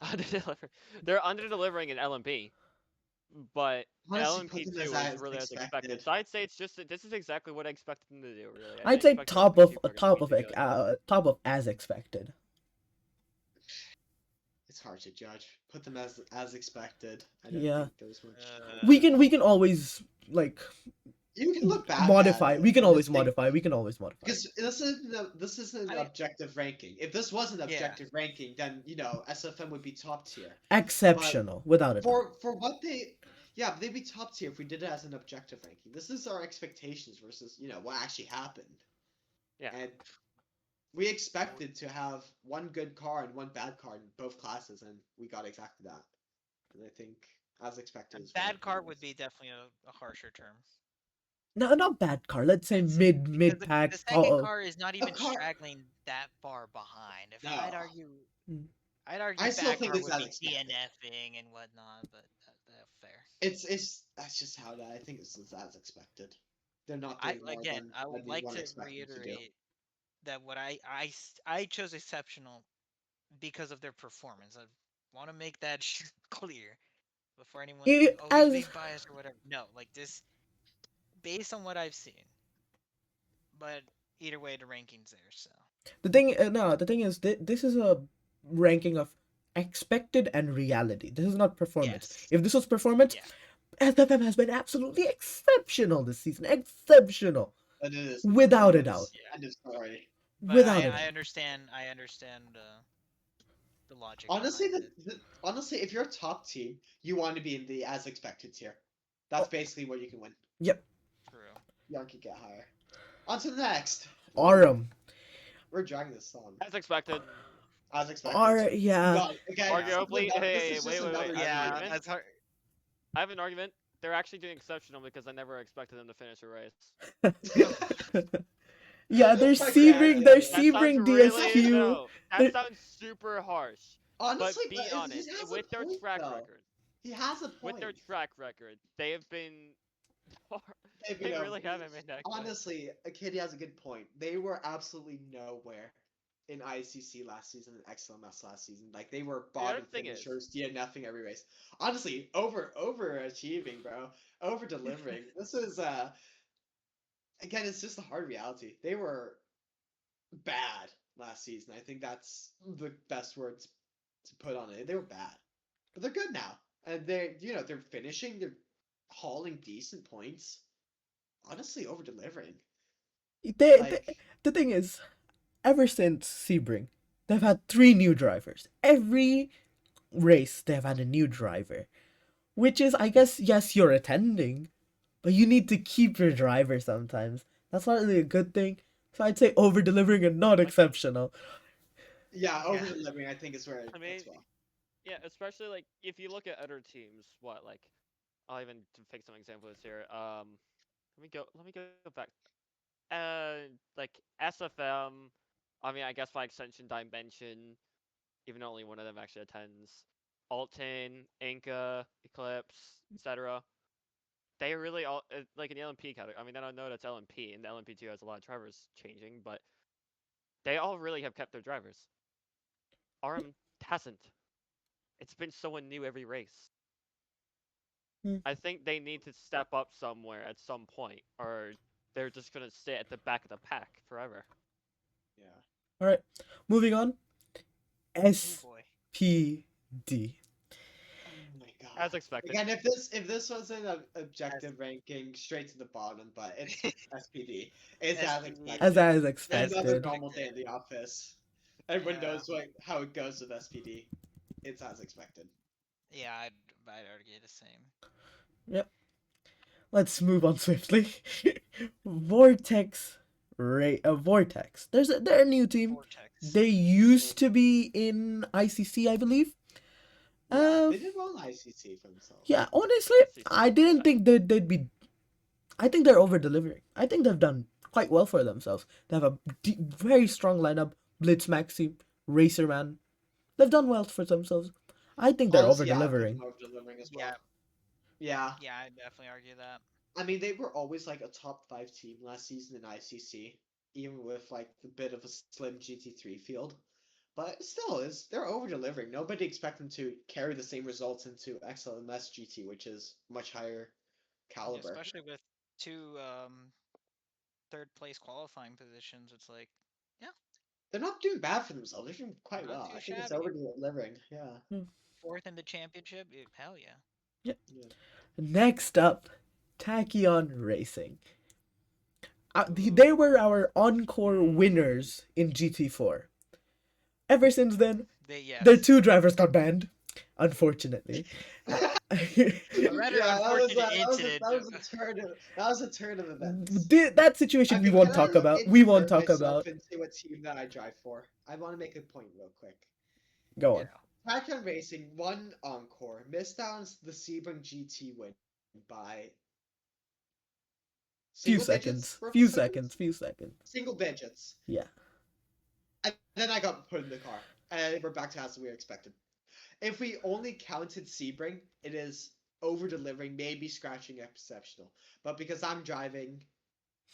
Under deliver. They're under delivering an LMP. but Honestly, put them LMP2 was as really as expected. expected. So I'd say it's just this is exactly what I expected them to do. Really, I I'd didn't say expect LMP2 programs to be too good. top of as expected. It's hard to judge. Put them as expected. I don't Yeah, think there was much we hope. can always like You can look back at modify. it We can and always just think modify. We can always modify. because this isn't an I objective ranking. If this was an yeah. objective ranking, then SFM would be top tier. But Exceptional, without a doubt. for what they yeah, they'd be top tier if we did it as an objective ranking. This is our expectations versus what actually happened. Yeah, And we expected to have one good car and one bad car in both classes, and we got exactly that. And I think as A expected is what I bad put card it would as. be definitely a harsher term. No, not bad car. Let's say It's because mid the pack. second car is not A even car straggling that far behind. If no. I'd argue I still bad think car it's would as be expected. DNFing and whatnot, but that's fair. It's that's just how that I think it's as expected. They're not I doing more again, than I would like anyone to expect them to do. reiterate that what I chose exceptional because of their performance. I want to make that clear before anyone thinks, oh, he's As being biased or whatever. No, like this, based on what I've seen. But either way, the rankings there. So the thing is, this is a ranking of expected and reality. This is not performance. yes, If this was performance, yeah, SFM has been absolutely exceptional this season. Exceptional, But it is without a doubt. performance. yeah. End of story. But Without a I doubt. understand. I understand the logic Honestly, behind it. honestly, if you're a top team, you want to be in the as expected tier. That's Oh, basically what you can win. yep. True. You can get higher. On to the next. Ooh, Aram. we're dragging this on. as expected. As expected. Ar yeah. No, again, Yeah. Arguably, this hey, is just wait. another I have an Yeah, argument. that's hard. I have an argument. They're actually doing exceptional because I never expected them to finish a race. Yeah, there's Again, Sebring, there's That sounds Sebring really DSQ. no. That There, sounds super harsh. But honestly, but be he honest, has with a their point track though. record, He has a with their point. track record, they have been. They've They been really haven't been that good. honestly, Kitty has a good point. They were absolutely nowhere in ICC last season and XLMS last season. Like they were The other bottom thing is, finishers, DNFing every race. Honestly, overachieving, bro. Over delivering. This is again, it's just a hard reality. They were bad last season. I think that's the best words to put on it. They were bad, but they're good now, and they're finishing. They're hauling decent points. Honestly, over delivering. they, Like the thing is, ever since Sebring, they've had three new drivers. Every race, they've had a new driver. Which is, I guess, yes, you're attending, but you need to keep your driver sometimes. That's not really a good thing. So I'd say over delivering and not I mean, exceptional. yeah, Yeah. over delivering. I think is where I mean, that's well. yeah, especially like if you look at other teams, what like I'll even to pick some examples here. Let me go back. Like SFM. I mean, I guess by extension, Dimension, even though only one of them actually attends. Alton, Inca, Eclipse, etc. They really all like in the LMP category. I mean, I don't know that's LMP, and the LMP2 has a lot of drivers changing, but they all really have kept their drivers. RM hasn't. It's been someone new every race. Hmm. I think they need to step up somewhere at some point, or they're just gonna stay at the back of the pack forever. Yeah. All right, moving on. Oh boy. SPD. Oh my god. As expected. Again, if this was an As objective ranking, straight to the bottom, but it's SPD. It's as SPD. As expected. I It's As another expected. normal day in expected. the office. Everyone Yeah. knows how it goes with SPD. It's as expected. Yeah, I'd argue the same. Yep. Let's move on swiftly. Vortex. Vortex. They're a new team. Vortex. They used to be in ICC, I believe. Yeah, Uh, they did well in ICC for themselves. yeah. Honestly, Let's see I something about didn't that. think they'd be. I think they're over delivering. I think they've done quite well for themselves. They have a very strong lineup. Blitz Maxi, Racerman. They've done well for themselves. I think they're over Honestly, yeah, I put them delivering. over delivering as Yeah, well. Yeah, yeah, I'd definitely argue that. I mean, they were always like a top five team last season in ICC, even with like a bit of a slim GT3 field. but still, is they're over delivering. Nobody expect them to carry the same results into XLMS GT, which is much higher Yeah, caliber. especially with two third place qualifying positions. It's like, yeah, They're not doing bad for themselves. They're doing quite not well. too I think it's shabby. over delivering. Yeah. Hmm. Fourth in the championship, hell yeah. Yeah. Yeah. Next up, Tachyon Racing. Ooh. They were our encore winners in GT4. Ever since then, They their yes, two drivers got banned, unfortunately. a rather Yeah, unfortunate incident. that was a turn of events. That situation we Okay, won't can I talk about. We won't insert talk myself about. into a team that I drive for? I want to make a point real quick. Go on. Yeah, Trackdown Racing won Encore, missed out on the Sebring GT win by Few single digits seconds. worth of Few seconds? seconds. Few seconds. Single digits. Yeah. And then I got put in the car, and we're back to as we were expected. If we only counted Sebring, it is over delivering, maybe scratching exceptional. But because I'm driving,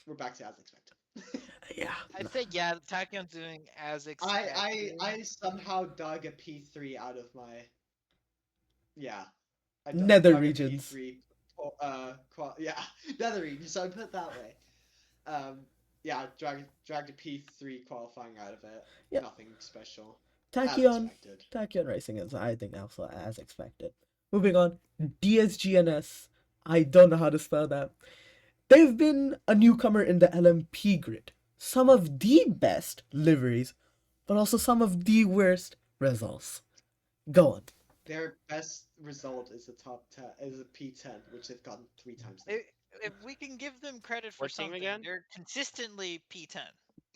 we're back to as expected. Yeah. I'd say yeah. Takyon's doing as expected. I somehow dug a P3 out of my yeah. Nether dug a regions. P3 yeah, nether region, so I put it that way. Um yeah, dragged a P3 qualifying out of it. Yeah. Nothing special. As Tachyon. expected. Tachyon Racing is, I think, also as expected. Moving on. DSGNS. I don't know how to spell that. They've been a newcomer in the LMP grid. Some of the best liveries, but also some of the worst results. Go on. Their best result is a top 10 is a P10, which they've gotten 3 times I- If we can give them credit for What team something, again? they're consistently P10.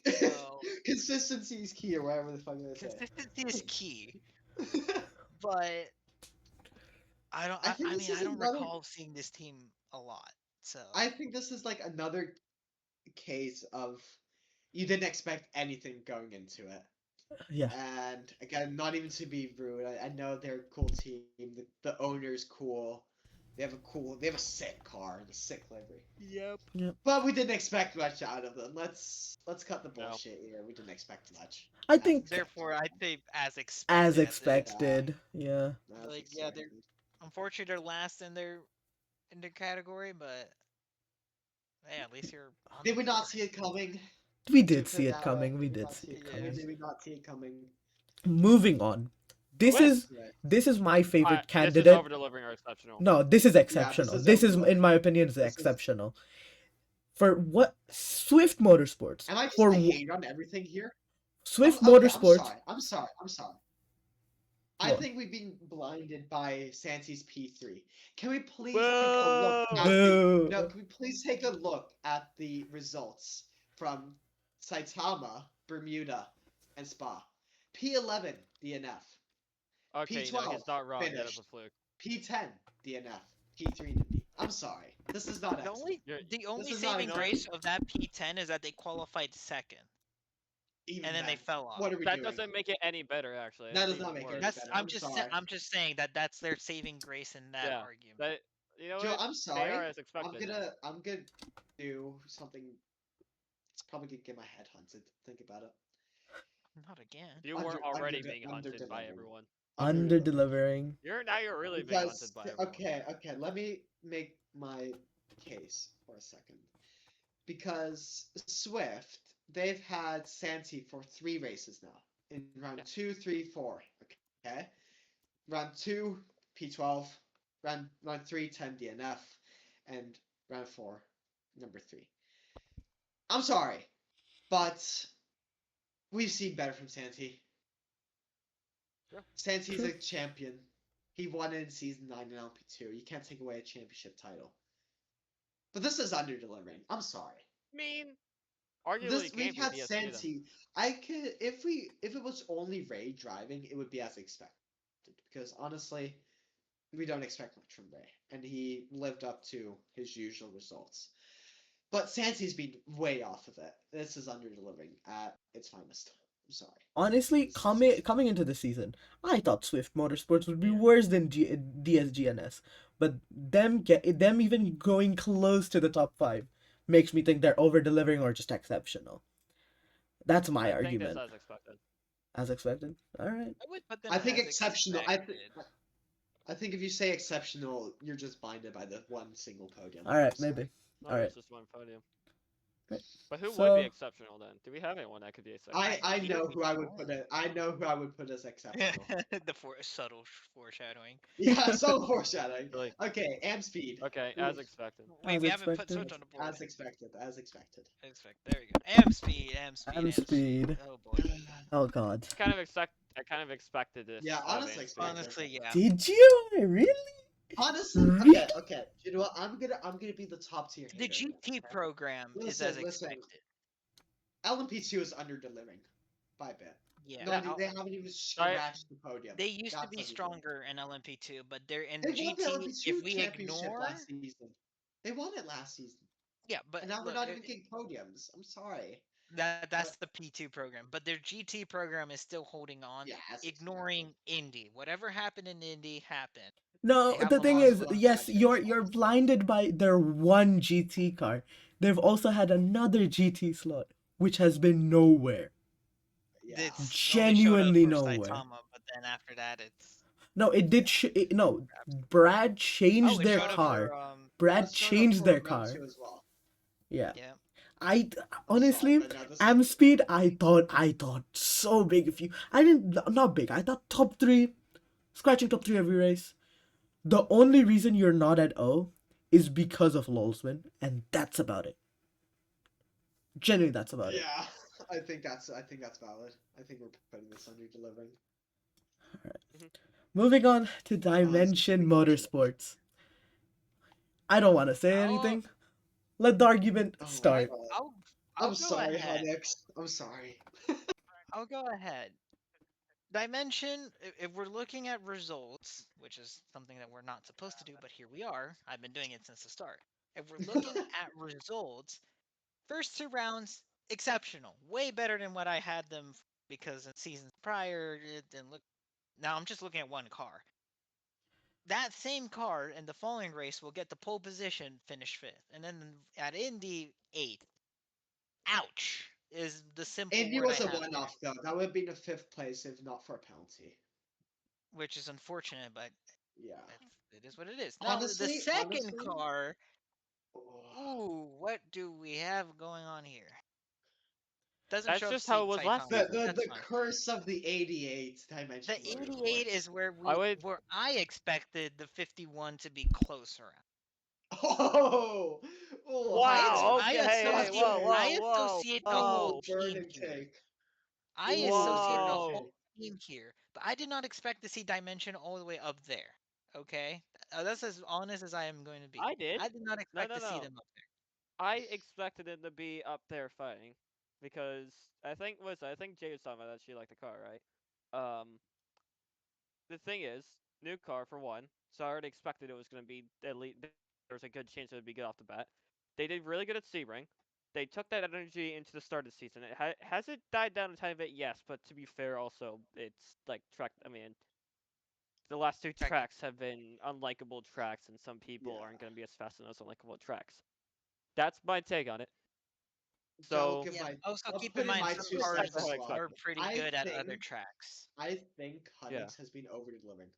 now. So Consistency is key, or whatever the fuck they say. consistency is key. But I think I this mean, is I don't another. recall seeing this team a lot. So I think this is like another case of you didn't expect anything going into it. Yeah. And again, not even to be rude, I know they're a cool team. The owner's cool. They have a sick car and a sick livery. yep. Yeah. But we didn't expect much out of them. Let's cut the No. bullshit here. We didn't expect much. I As think Therefore, expected. I'd say as as expected at this Yeah, expected. Yeah. as like yeah, they're expected. unfortunately they're last in their category, but hey, at least you're on the Did we not board. see it coming? We To did put see it it that way, coming. We did we did not see see it it coming? coming. Yes. Did we not see it coming? Moving on. This Swift. is Right. this is my favorite This is over candidate. delivering or exceptional. No, this is Yeah, this exceptional. is This over is, in delivering. my opinion, is This is. exceptional. For what Swift Motorsports Am I just for a hater on everything here? Swift Okay, Motorsports. I'm sorry. I Go on. think we've been blinded by Santi's P3. Can we please take a look Whoa! at the Boo. no? Can we please take a look at the results from Saitama, Bermuda, and Spa? P11 DNF, Okay, no, P12 he's not wrong. That is a finished, fluke. P10 DNF, P3 Indy. I'm sorry, this is not The excellent. only You're, the This only is not you saving know what? excellent. grace of that P10 is that they qualified second and Even then they then, fell off. what are we That doing? doesn't make it any better. Actually, That it's does not even make it any worse. That's better. I'm sorry. I'm just saying that that's their saving grace in that Yeah. argument. That you know Joe, what? I'm They are sorry. as expected. I'm gonna do something. It's probably gonna get my head hunted. Think about it. Not again. You were already being hunted by Delivering. everyone. Under Under delivering. delivering. You're really being Because hunted by everyone. okay, let me make my case for a second. Because Swift, they've had Santi for 3 races now. In round Yeah. 2, 3, 4. Okay. Round 2, P12. Round 3, 10 DNF. And round 4, number 3. I'm sorry, but we've seen better from Santi. Sure. Santi's True. a champion. He won it in season 9 in LP2. You can't take away a championship title. But this is under delivering. I'm sorry. I mean, arguably This it we've can't be had DSG then. Santi. I could if it was only Ray driving, it would be as expected. Because honestly, we don't expect much from Ray, and he lived up to his usual results. But Santi's been way off of it. This is under delivering at its finest. I'm sorry. Honestly, This is just coming into the season, I thought Swift Motorsports would be Yeah. worse than DSGNS, but them even going close to the top five makes me think they're over delivering or just exceptional. That's my I think that's argument. as expected. As expected. All right. I would put them I think as exceptional. expected. I think if you say exceptional, you're just blinded by the one single podium. All right. I'm Maybe. sorry. All No, right. there's just one podium. Right. But who would be So exceptional then? Do we have anyone that could be I exceptional? I We know who I would put don't. it. I know who I would put as exceptional. Subtle foreshadowing. Yeah, so foreshadowing. Really? Okay, Am Speed. Okay, Oof. as expected. Wait, as we haven't put expected. Switch on the board. As expected. As expected. Expect. There we go. Am speed. Am speed. And Am speed. speed. Oh boy. Oh God. I kind of expected Yeah, this out of honestly Ant Speed. expected. Honestly, yeah. Did you really? Honestly, Really? okay. You know what? I'm gonna be the top tier The hater. GT program is as Listen. expected. LMP2 is under delivering by a bit. Yeah. No, Yeah, they haven't even I scratched the podium. They used to That's be how you do it. stronger in LMP2, but they're in They won the GT. If LMP2 we championship ignore, last season. They won it last season. yeah, but And now we're look, not even getting podiums. I'm sorry. that's But the P2 program. But their GT program is still holding on, yeah, as expected. ignoring Indy. Whatever happened in Indy happened. They No, have the a thing lot of is, Also, other that's yes, actually you're fault. blinded by their one GT car. They've also had another GT slot, which has been nowhere. Yeah. It's only showed up Genuinely for nowhere. Saitama, but then after that, it's No, it did. No, Brad oh, changed it their showed up car. for Brad That's showing up changed for their round car. two as well. Yeah. yeah. I I'm sorry, honestly, but no, this Am Speed. I thought so big. If you, I didn't, not big. I thought top three, scratching top three every race. The only reason you're not at O is because of Lolsman, and that's about it. Genuinely, that's about it. yeah, I think that's valid. I think we're putting this under delivering. Mhm. Moving on to This is Dimension pretty crucial. Motorsports. I don't want to say I'll anything. Let the argument Oh my I start. god. I'll I'll I'm go sorry, ahead. Honix. I'm sorry. I'll go ahead. Dimension, if we're looking at results, which is something that we're not supposed to do, but here we are. I've been doing it since the start. If we're looking at results, first two rounds, exceptional. Way better than what I had them because in seasons prior, it didn't look. Now I'm just looking at one car. That same car in the following race will get the pole position, finish fifth. And then at Indy, eighth. Ouch, is the simple Andy word I was a have there, one-off though. That would have been a fifth place if not for a penalty. which is unfortunate, but Yeah. it is what it is. Now, the second Honestly, car, oh, ooh, what do we have going on here? Doesn't That's show up just how it was last Saitama. the, season. the That's the fine. curse of the 88 The dimension 88 motorsports. is where I would. I expected the 51 to be closer. Oh, oh, hot Wow. take, I Okay. Hey. Hey. hot associate Whoa. take. Whoa. Whoa. the whole Oh, Whoa. team burning here. take. I Oh, associate the burning whole Whoa. take. team here, but I did not expect to see Dimension all the way up there. Okay, that's as honest as I am going to be. I did. I did not No. expect No. to see No. them up there. I expected it to be up there fighting because I think Jay was talking about that she liked the car, right? Um, the thing is, new car for one, so I already expected it was going to be at least there was a good chance it would be good off the bat. They did really good at Sebring. They took that energy into the start of the season. Has it died down a tiny bit? Yes, but to be fair, also it's like track. I mean, the last two Track tracks have been unlikable tracks, and some people Yeah. aren't going to be as fast in those unlikable tracks. That's my take on it. I'll So give yeah. my. Also, I'll keep in put in mind my some two it's cents exactly how as I cars well. are expected. pretty I good at other think. tracks. I think Yeah. Hunnix has been over delivering.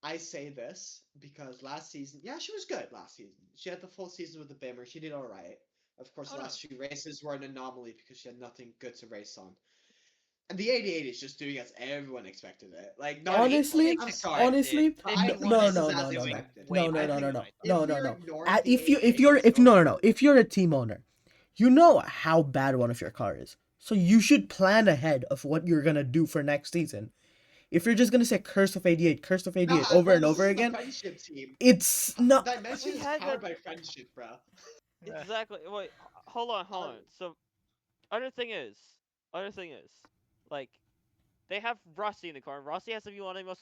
I say this because last season, yeah, she was good last season. She had the full season with the Bimmer. She did all right. Of course, Oh the no, last few races were an anomaly because she had nothing good to race on. And the 88 is just doing as everyone expected it. Like, yeah, not even. 88 Honestly, is I'm sorry. expected. honestly, I no, 51 think no, this no, is is no, as no, no, doing expected. no, way no, I no, better no, in think no, my if no, opinion. no, we're no. ignoring the If you, if 88, you're, it's if no, no, over no, if delivering. you're a team owner, you know how bad one of your car is, so you should plan ahead of what you're gonna do for next season. If you're just gonna say Curse of 88, Curse of 88 Nah, over bro, and this over is the again, friendship team. it's not. Dimension We is had powered that by friendship, bro. exactly. Wait, hold on, hold Um, on. So other thing is, other thing is, like they have Rossi in the car. And Rossi has to be one of the most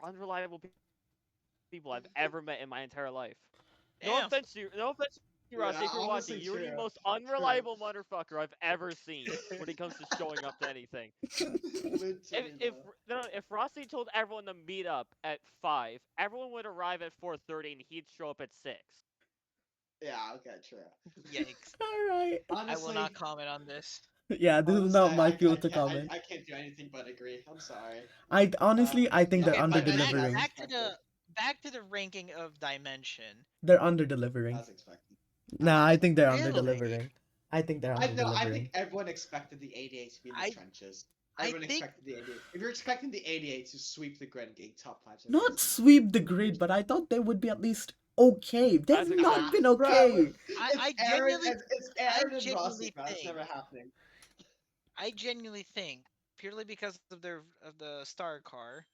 unreliable people I've ever met in my entire life. Damn. No offense to you, Rossi, if you're yeah, watching. You're the honestly, most true. unreliable True. motherfucker I've ever seen when it comes to showing up to anything. Literally, If though. no, no, if Rossi told everyone to meet up at 5, everyone would arrive at 4:30 and he'd show up at 6. Yeah, okay, true. Yikes. All right. I will not Honestly, comment on this. Yeah, this is Honestly, not my field to I comment. can't do anything but agree. I'm sorry. I honestly, I think they're Yeah, Okay, under but I think delivering. back to the ranking of Dimension. They're under delivering. as expected, as Nah, I think expected. they're under Really? delivering. I think they're I under know. I think delivering. everyone expected the 88 to be in the I trenches. I Everyone think expected the 88. If you're expecting the 88 to sweep the grid and get top fives every Not season, sweep the you're grid, but I thought they would be at least okay. They've As not nah, been expected. bro. okay. It's Aaron. It's I Aaron and Rossi, genuinely bro. It's think never happening. I genuinely think purely because of the star car,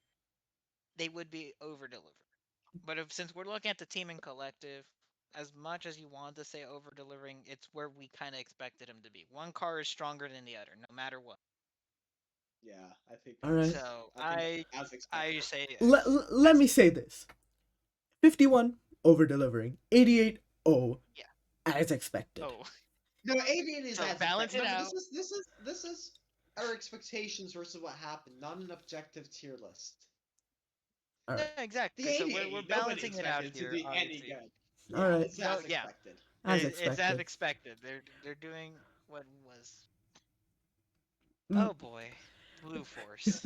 they would be over delivered. But if since we're looking at the team and collective, as much as you want to say over delivering, it's where we kind of expected them to be. One car is stronger than the other, no matter what. Yeah, I think All right. that's. So I think that's as I expected. say Let as me say expected. this: 51 over delivering, 88 oh Yeah. as expected. Oh, No, 88 is so as balance expected. it Remember, out. this is our expectations versus what happened, not an objective tier list. All No, right. exactly. The So we're 88, nobody balancing it out expected it to here, be any obviously. good. All Yeah, right. it's No, as yeah. expected. As It's as expected. expected. They're doing what was. Mm. Oh boy, Blue Force.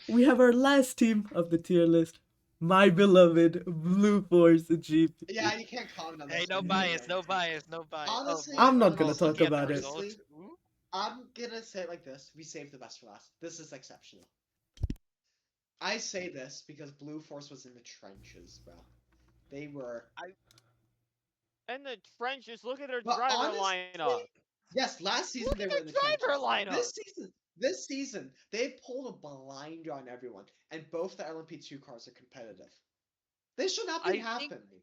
We Oof. have our last team of the tier list. My beloved Blue Force GP. Yeah, you can't comment on Hey, this no one. You don't know bias, no anything. bias, no bias. Oh Honestly, boy, I'm not we're gonna all talk looking honestly, at the about it. results. honestly, Ooh. I'm gonna say it like this: we saved the best for last. This is exceptional. I say this because Blue Force was in the trenches, bro. They were. I And the trenches, look at their But driver honestly, lineup. yes, last Look season they at were in the their driver trenches. lineup. This season, they pulled a blinder on everyone, and both the LMP2 cars are competitive. This should not be I think happening.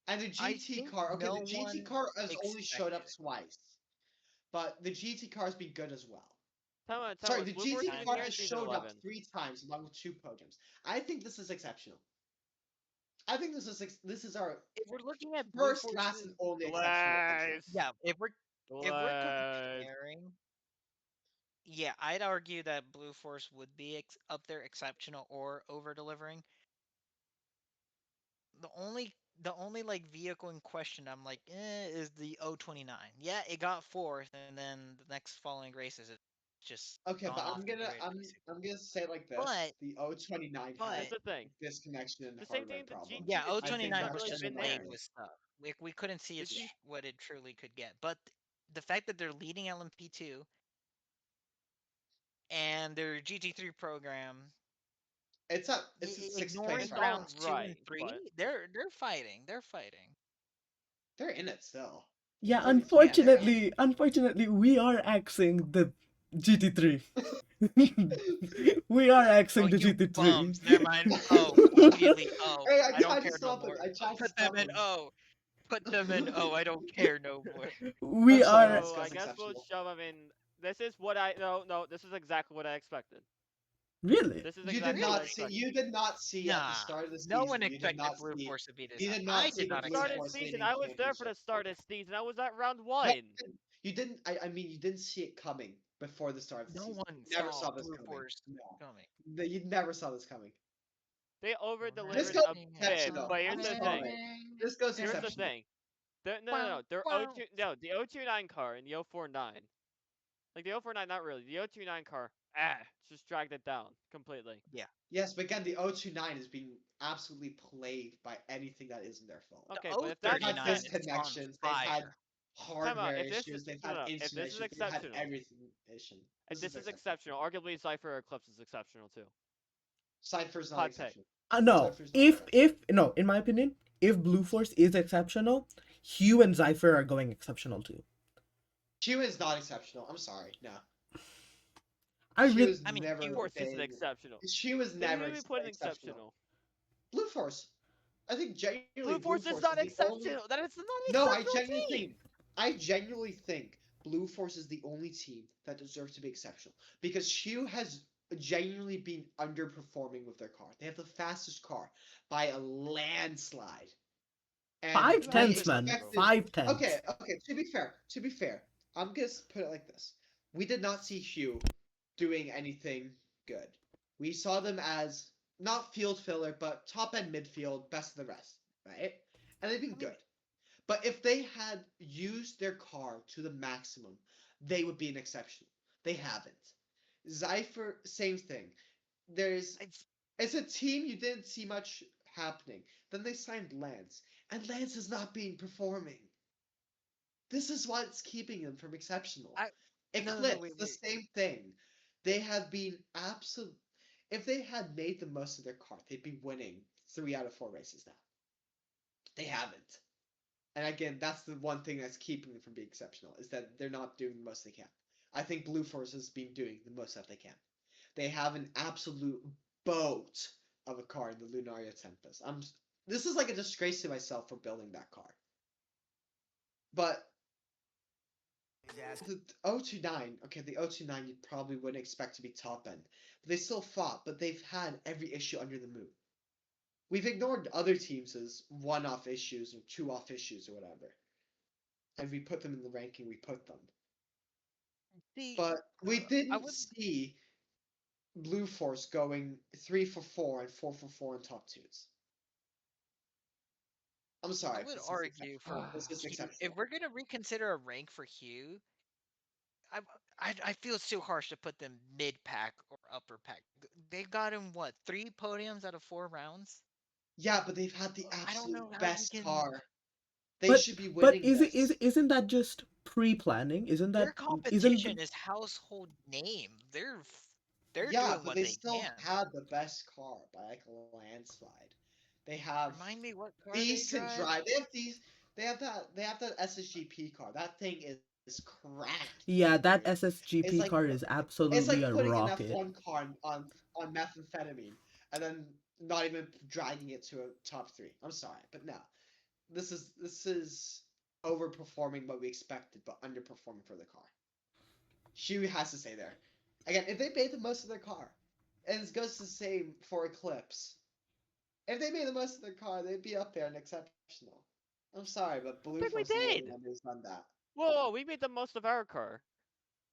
And the I GT think car, okay, no the GT one car has only showed expected up it. twice, but the GT car has been good as well. Tell me, Sorry, was the Blue Force GT even car here in has season showed up 11? 3 times along with 2 podiums. I think this is exceptional. I think this is our If we're looking at Blue first, last, and Force's, only exceptional entry. Glaze. yeah, if we're Glaze. comparing, yeah, I'd argue that Blue Force would be up there exceptional or over delivering. The only like vehicle in question I'm like is the 029. Yeah, it got fourth, and then the next following races it just Okay, gone but off the grid basically. I'm gonna say it like this: But the O29 Here's had but the thing. disconnection and The same hardware thing with the problems. GT. yeah, The I think 029 GT3's not that's was really just been plagued there. undeniable. with stuff. We couldn't see The G. what it truly could get. But the fact that they're leading LMP2 and their GT3 program, It's in sixth place ignoring It's right all now. rounds two and right, but three, they're fighting. They're fighting. They're in it still. Yeah, 33. Yeah, they're in. unfortunately, we are axing the GT3. We are Oh, axing the you GT3. bums. Never mind. Oh, immediately. Oh, Hey, I I don't tried to care no stop him. more. I tried to Put them stop in him. O. Put them in O. I don't care no more. We I'm sorry, are this so I guy's guess we'll exceptional. shove them in. This is what I no. This is exactly what I expected. really. This is exactly what I expected. You did not see at the Nah. start of the No one season. You did expected not Blue see. Force to be this You high. did I not did see the The not Blue start expect of it Force to be season, this winning I was high. there for the championship. start of season. I was at round No, one. you didn't. I mean, you didn't see it coming before the start of the No season. one You never saw saw this Blue coming. Force No, coming. You never saw this coming. They over This delivered goes a Remembering it bit, exceptional. but I'm here's the thing. sorry. This goes Here's the exceptional. thing. No. Wow, Their wow. O2 no, the O29 car and the 049. Like the 049, not really. The 029 car, just dragged it down completely. Yeah. Yes, but again, the O29 is being absolutely plagued by anything that isn't their fault. The Okay, but if They've that's had 039 is on disconnections, they've had fire. time out. hardware If this is issues, they've had no. If internet this is issues, they've had exceptional, everything issue. if This is this is exceptional. exceptional, arguably Cypher Eclipse is exceptional too. Cypher's not Hot take. exceptional. No, Cypher's not exceptional. if no, in my opinion, if Blue Force is exceptional, Hugh and Zypher are going exceptional too. Q is not exceptional. I'm sorry. No. I Q really has I mean, Of never course, this is been. exceptional. Q is Then who never do we put in exceptional. exceptional? Blue Force. I think genuinely Blue Blue Force is Force is not the only. exceptional. That is not an No, exceptional team. I genuinely think Blue Force is the only team that deserves to be exceptional because Q has genuinely been underperforming with their car. They have the fastest car by a landslide, and five Who has we the tenths, man, fastest car? expected. 5 tenths. Okay. To be fair, I'm gonna put it like this: we did not see Hugh doing anything good. We saw them as not field filler, but top end midfield, best of the rest, right? And they've been I mean, good. But if they had used their car to the maximum, they would be an exception. They haven't. Zypher, same thing. There's I've, As a team, you didn't see much happening. Then they signed Lance, and Lance has not been performing. This is what's keeping them from exceptional. I, no, Eclipse, wait, the wait. same thing. They have been absolute. If they had made the most of their card, they'd be winning 3 out of 4 races now. They haven't. And again, that's the one thing that's keeping them from being exceptional, is that they're not doing the most they can. I think Blue Force has been doing the most that they can. They have an absolute boat of a car in the Lunaria Tempest. This is like a disgrace to myself for building that car. But the 029, okay, the 029 you probably wouldn't expect to be top end. But they still fought, but they've had every issue under the moon. We've ignored other teams as one-off issues or two-off issues or whatever. And we put them in the ranking we put them. See, But we I didn't would, see Blue Force going 3 for 4 and 4 for 4 in top twos. I'm I sorry, would this is argue exceptional. for This is Hugh. If exceptional. we're gonna reconsider a rank for Hugh, I feel it's too harsh to put them mid pack or upper pack. They got him what, 3 podiums out of 4 rounds? Yeah, but they've had the I don't absolute know how you best can. car. They But should be but winning this. isn't that just pre-planning? Isn't Their that isn't competition is household name. They're Yeah, doing but what they they still can. had the best car by like a landslide. They have Remind me what car they decent drive. drive. They have that SSGP car. That thing is cracked for yeah, some that reason. It's SSGP like car is it's absolutely like a putting an rocket. F1 car on methamphetamine and then not even dragging it to a top three. I'm sorry, but no. This is overperforming what we expected, but underperforming for the car. She has to stay there. Again, if they made the most of their car, and it goes the same for Eclipse. If they made the most of their car, they'd be up there and exceptional. I'm sorry, but I Blue think we Force is the only did. one who's done that. Whoa, we made the most of our car.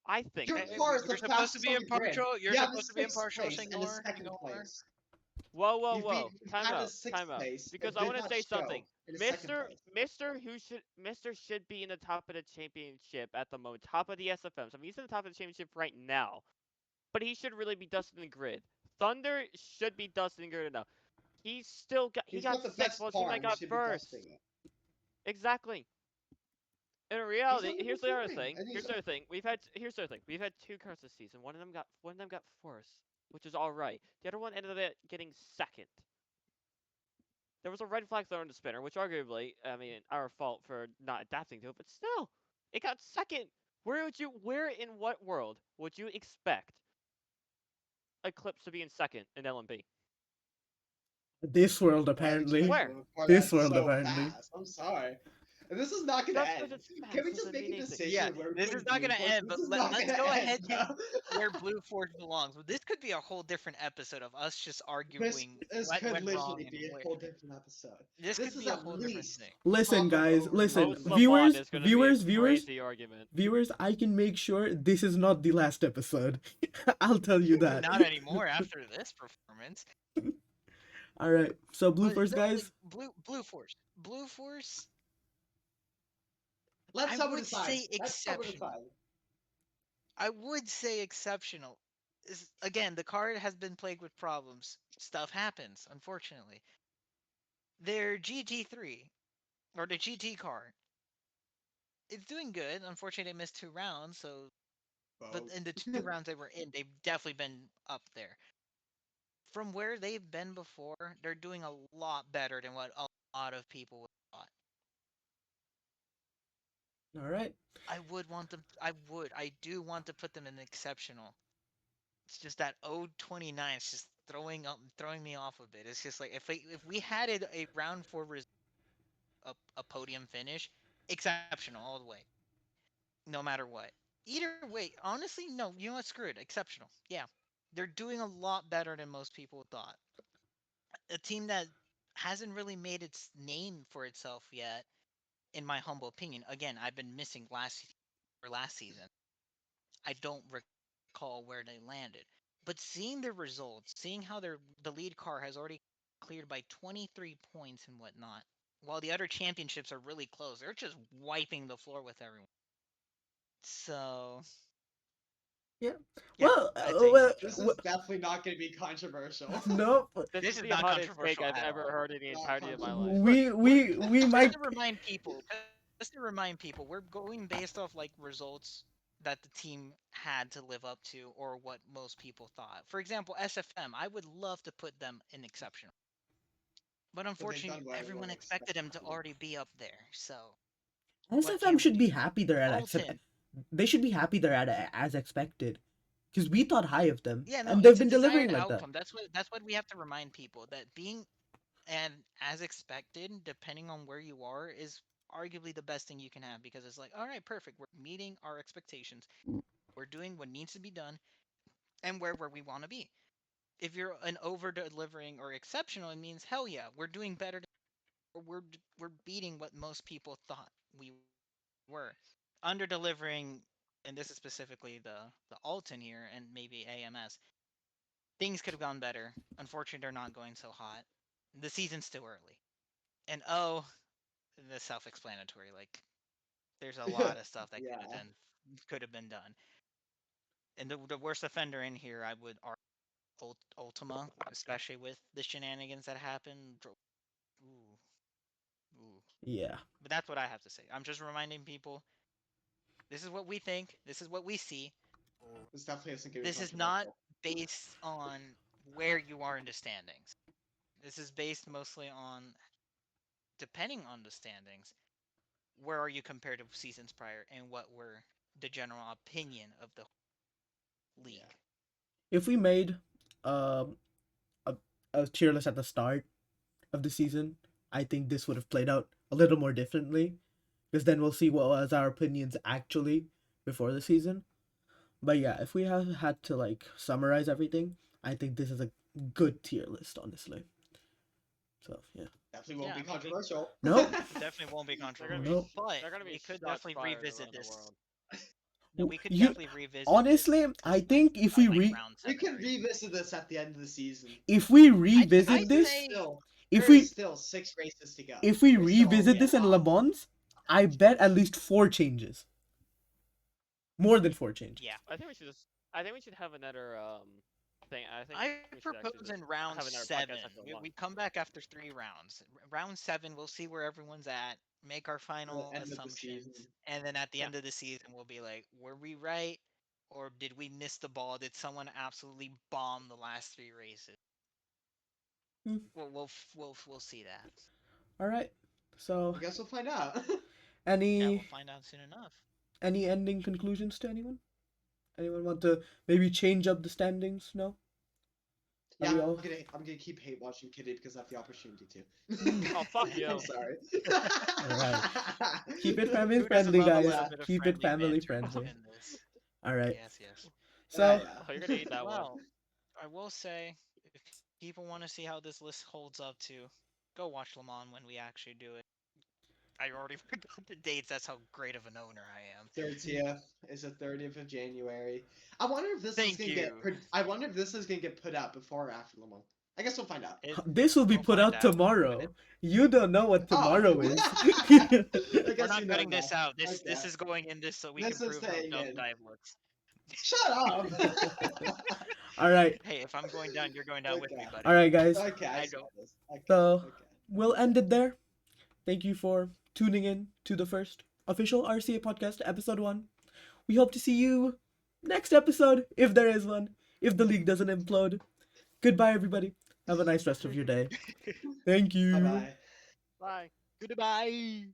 I think Your we did. car is You're the supposed to fastest be on the grid. impartial. You're You have a supposed to be sixth impartial, place and a Senor. second Senor. place. Whoa, whoa, whoa. You've Time had a out. Time sixth out. place Because that I did want to not say something. show in a second Mister place. Mister should be in the top of the championship at the moment. Top of the SFM. So he's in the top of the championship right now. But he should really be dusting the grid. Thunder should be dusting the grid now. He He's got got the six. best Well, the team car that and he got should be dusting first. it. Exactly. In He's reality, here's the other underperforming, thing. and Here's he's the other thing. Here's the other thing. We've had two cars this season. One of them got first, which is all right. The other one ended up getting second. There was a red flag thrown in the spinner, which arguably, I mean, our fault for not adapting to it, but still, it got second. Where in what world would you expect Eclipse to be in second in LMB? This world well, I'd apparently. expect Where? him for This that world so apparently. fast. I'm sorry. And this is not going to Just because end. it's Can we fast just doesn't make mean a anything. Yeah, decision where we this put is not Blue gonna Force? end. This But is not going let's to go end, ahead bro. to where Blue Force belongs. This could be a whole different episode of us just This arguing this what could went wrong literally and be a where. whole different episode. This This could is be a at whole different least thing. Listen, top of guys, overall listen, Most winning. LeBron viewers, is going to be a viewers, viewers, crazy argument. viewers. I can make sure this is not the last episode. I'll tell you that. Not anymore after this performance. All right, so Blue But Force no, like guys. Blue Force. Blue Force, Let I someone would decide. say Let someone exceptional. decide. I would say exceptional. Again, the card has been plagued with problems. Stuff happens, unfortunately. Their GT3 or the GT car, it's doing good. Unfortunately, they missed 2 rounds, so but Vote. in the 2 rounds they were in, they've definitely been up there. From where they've been before, they're doing a lot better than what a lot of people would thought. All right. I would want them. I do want to put them in exceptional. It's just that 029 is just throwing me off a bit. It's just like if we had a round four a podium finish, exceptional all the way, no matter what. Either way, honestly, no. You know what? Screw it. Exceptional. Yeah, they're doing a lot better than most people thought. A team that hasn't really made its name for itself yet, in my humble opinion. Again, I've been missing last season. I don't recall where they landed. But seeing their results, seeing how the lead car has already cleared by 23 points and whatnot, while the other championships are really close, they're just wiping the floor with everyone. So Yeah. yeah, Well, I'd say well, This exceptional. is definitely not going to be controversial. no, This This is is the not hottest take controversial I've at ever all. heard in the Not entirety of my life. controversial. we Just might. to remind people, we're going based off like results that the team had to live up to or what most people thought. For example, SFM, I would love to put them in exceptional. But But they've unfortunately, done what everyone everyone expected him to expected. already be up there. So, what SFM can we should be do? happy they're at Alton. they should be happy they're at as expected, because we thought high of them, Yeah, no, and they've it's a been delivering desired like that. outcome. That's what we have to remind people that being and as expected, depending on where you are, is arguably the best thing you can have because it's like, all right, perfect. We're meeting our expectations. We're doing what needs to be done and where we want to be. If you're an over delivering or exceptional, it means hell yeah, we're doing better. We're beating what most people thought we were. Under delivering, and this is specifically the Alton here and maybe AMS. Things could have gone better. Unfortunately, they're not going so hot. The season's still early. And oh, the self-explanatory. Like there's a lot of stuff that Yeah. could have been done. And the worst offender in here, I would argue Ultima, especially with the shenanigans that happened. Ooh, ooh. Yeah. But that's what I have to say. I'm just reminding people this is what we think, this is what we see. This definitely isn't going to be This is not controversial. based on where you are in the standings. This is based mostly on, depending on the standings, where are you compared to seasons prior and what were the general opinion of the Yeah. league. If we made um a, a tier list at the start of the season, I think this would have played out a little more differently, because then we'll see what was our opinions actually before the season. But yeah, if we have had to like summarize everything, I think this is a good tier list, honestly. So yeah. Definitely won't Yeah, be I mean, we controversial. Nope. definitely won't be They're gonna be controversial, Nope. but they're gonna be we could shots definitely fired revisit around the this. world. No, we could You definitely revisit honestly, this I think by like round We 7 can or 8. revisit this at the end of the season. if we I'd revisit There this, is say still if there is we still 6 races to go. if we There's still a revisit this in Le lot. Mans, I bet at least 4 changes, more than 4 changes. yeah. I think we should have another thing. I think we I should actually just propose in have round another podcast 7. after the month. We come back after 3 rounds. Round 7, we'll see where everyone's at, make our The final end of the assumptions, season. and then at the Yeah. end of the season, we'll be like, were we right? Or did we miss the ball? Did someone absolutely bomb the last 3 races? Hmm. We'll see that. All right. So, I guess we'll find out. Yeah, we'll any find out soon enough. any ending conclusions to anyone? Anyone want to maybe change up the standings? No. Are Yeah, we all? I'm gonna keep hate watching Kitty because I have the opportunity to. Oh fuck I'm you. sorry. All right. Keep it family Who doesn't friendly, love a guys. little Yeah. bit of Keep it friendly family banter friendly. in this? All right. Yes, yes. So, Yeah. Oh, you're gonna eat that one. Well, I will say, if people want to see how this list holds up to, go watch Le Mans when we actually do it. I already forgot the dates. That's how great of an owner I am. 30th is the 30th of January. I wonder if this is Thank gonna get. you. I wonder if this is gonna get put out before or after Le Mans. I guess we'll find out. It, this will be we'll put find out out when it. tomorrow. You don't know what Oh, tomorrow is. I We're guess you not know cutting this now. out. This Okay, is going in this so we can this is prove how staying dumb in. Dive looks. Shut up. All right. Hey, if I'm going down, you're going down with me, Okay. All buddy. right, guys. Okay, I I saw don't. this. Okay. So, Okay. we'll end it there. Thank you for tuning in to the first official RCA podcast, episode 1. We hope to see you next episode, if there is one, if the league doesn't implode. Goodbye, everybody. Have a nice rest of your day. Thank Bye you. bye. Bye. Goodbye.